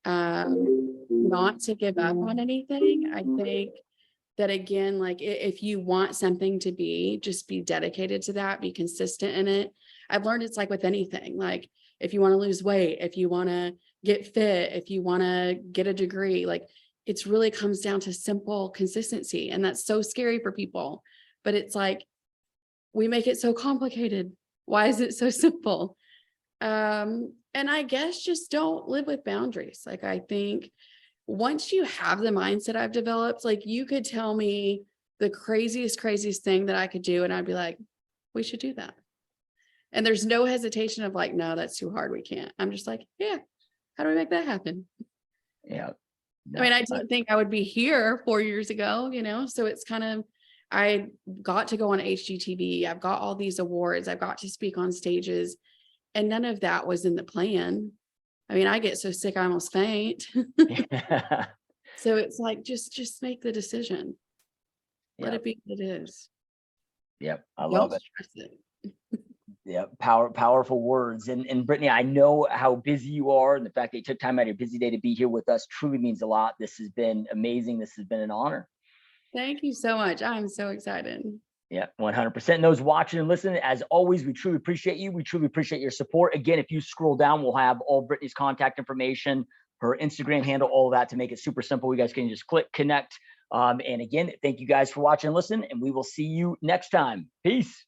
S2: not to give up on anything. I think that, again, like, if you want something to be, just be dedicated to that, be consistent in it. I've learned it's like with anything, like if you want to lose weight, if you want to get fit, if you want to get a degree, like, it's really comes down to simple consistency. And that's so scary for people, but it's like, we make it so complicated. Why is it so simple? And I guess just don't live with boundaries. Like, I think once you have the mindset I've developed, like, you could tell me the craziest thing that I could do, and I'd be like, we should do that. And there's no hesitation of like, no, that's too hard, we can't. I'm just like, yeah, how do we make that happen?
S1: Yeah. No,
S2: I mean, I didn't think I would be here 4 years ago, so it's kind of, I got to go on HGTV. I've got all these awards. I've got to speak on stages, and none of that was in the plan. I mean, I get so sick, I almost faint. So it's like, just make the decision. Let it be what it is.
S1: Yep. I love it.
S2: Stress it.
S1: Yeah. Powerful words. And Brittany, I know how busy you are, and the fact that you took time out of your busy day to be here with us truly means a lot. This has been amazing. This has been an honor.
S2: Thank you so much. I'm so excited.
S1: Yeah, 100%. And those watching and listening, as always, we truly appreciate you. We truly appreciate your support. Again, if you scroll down, we'll have all Brittany's contact information, her Instagram handle, all of that, to make it super simple. You guys can just click connect. And again, thank you guys for watching and listening, and we will see you next time. Peace.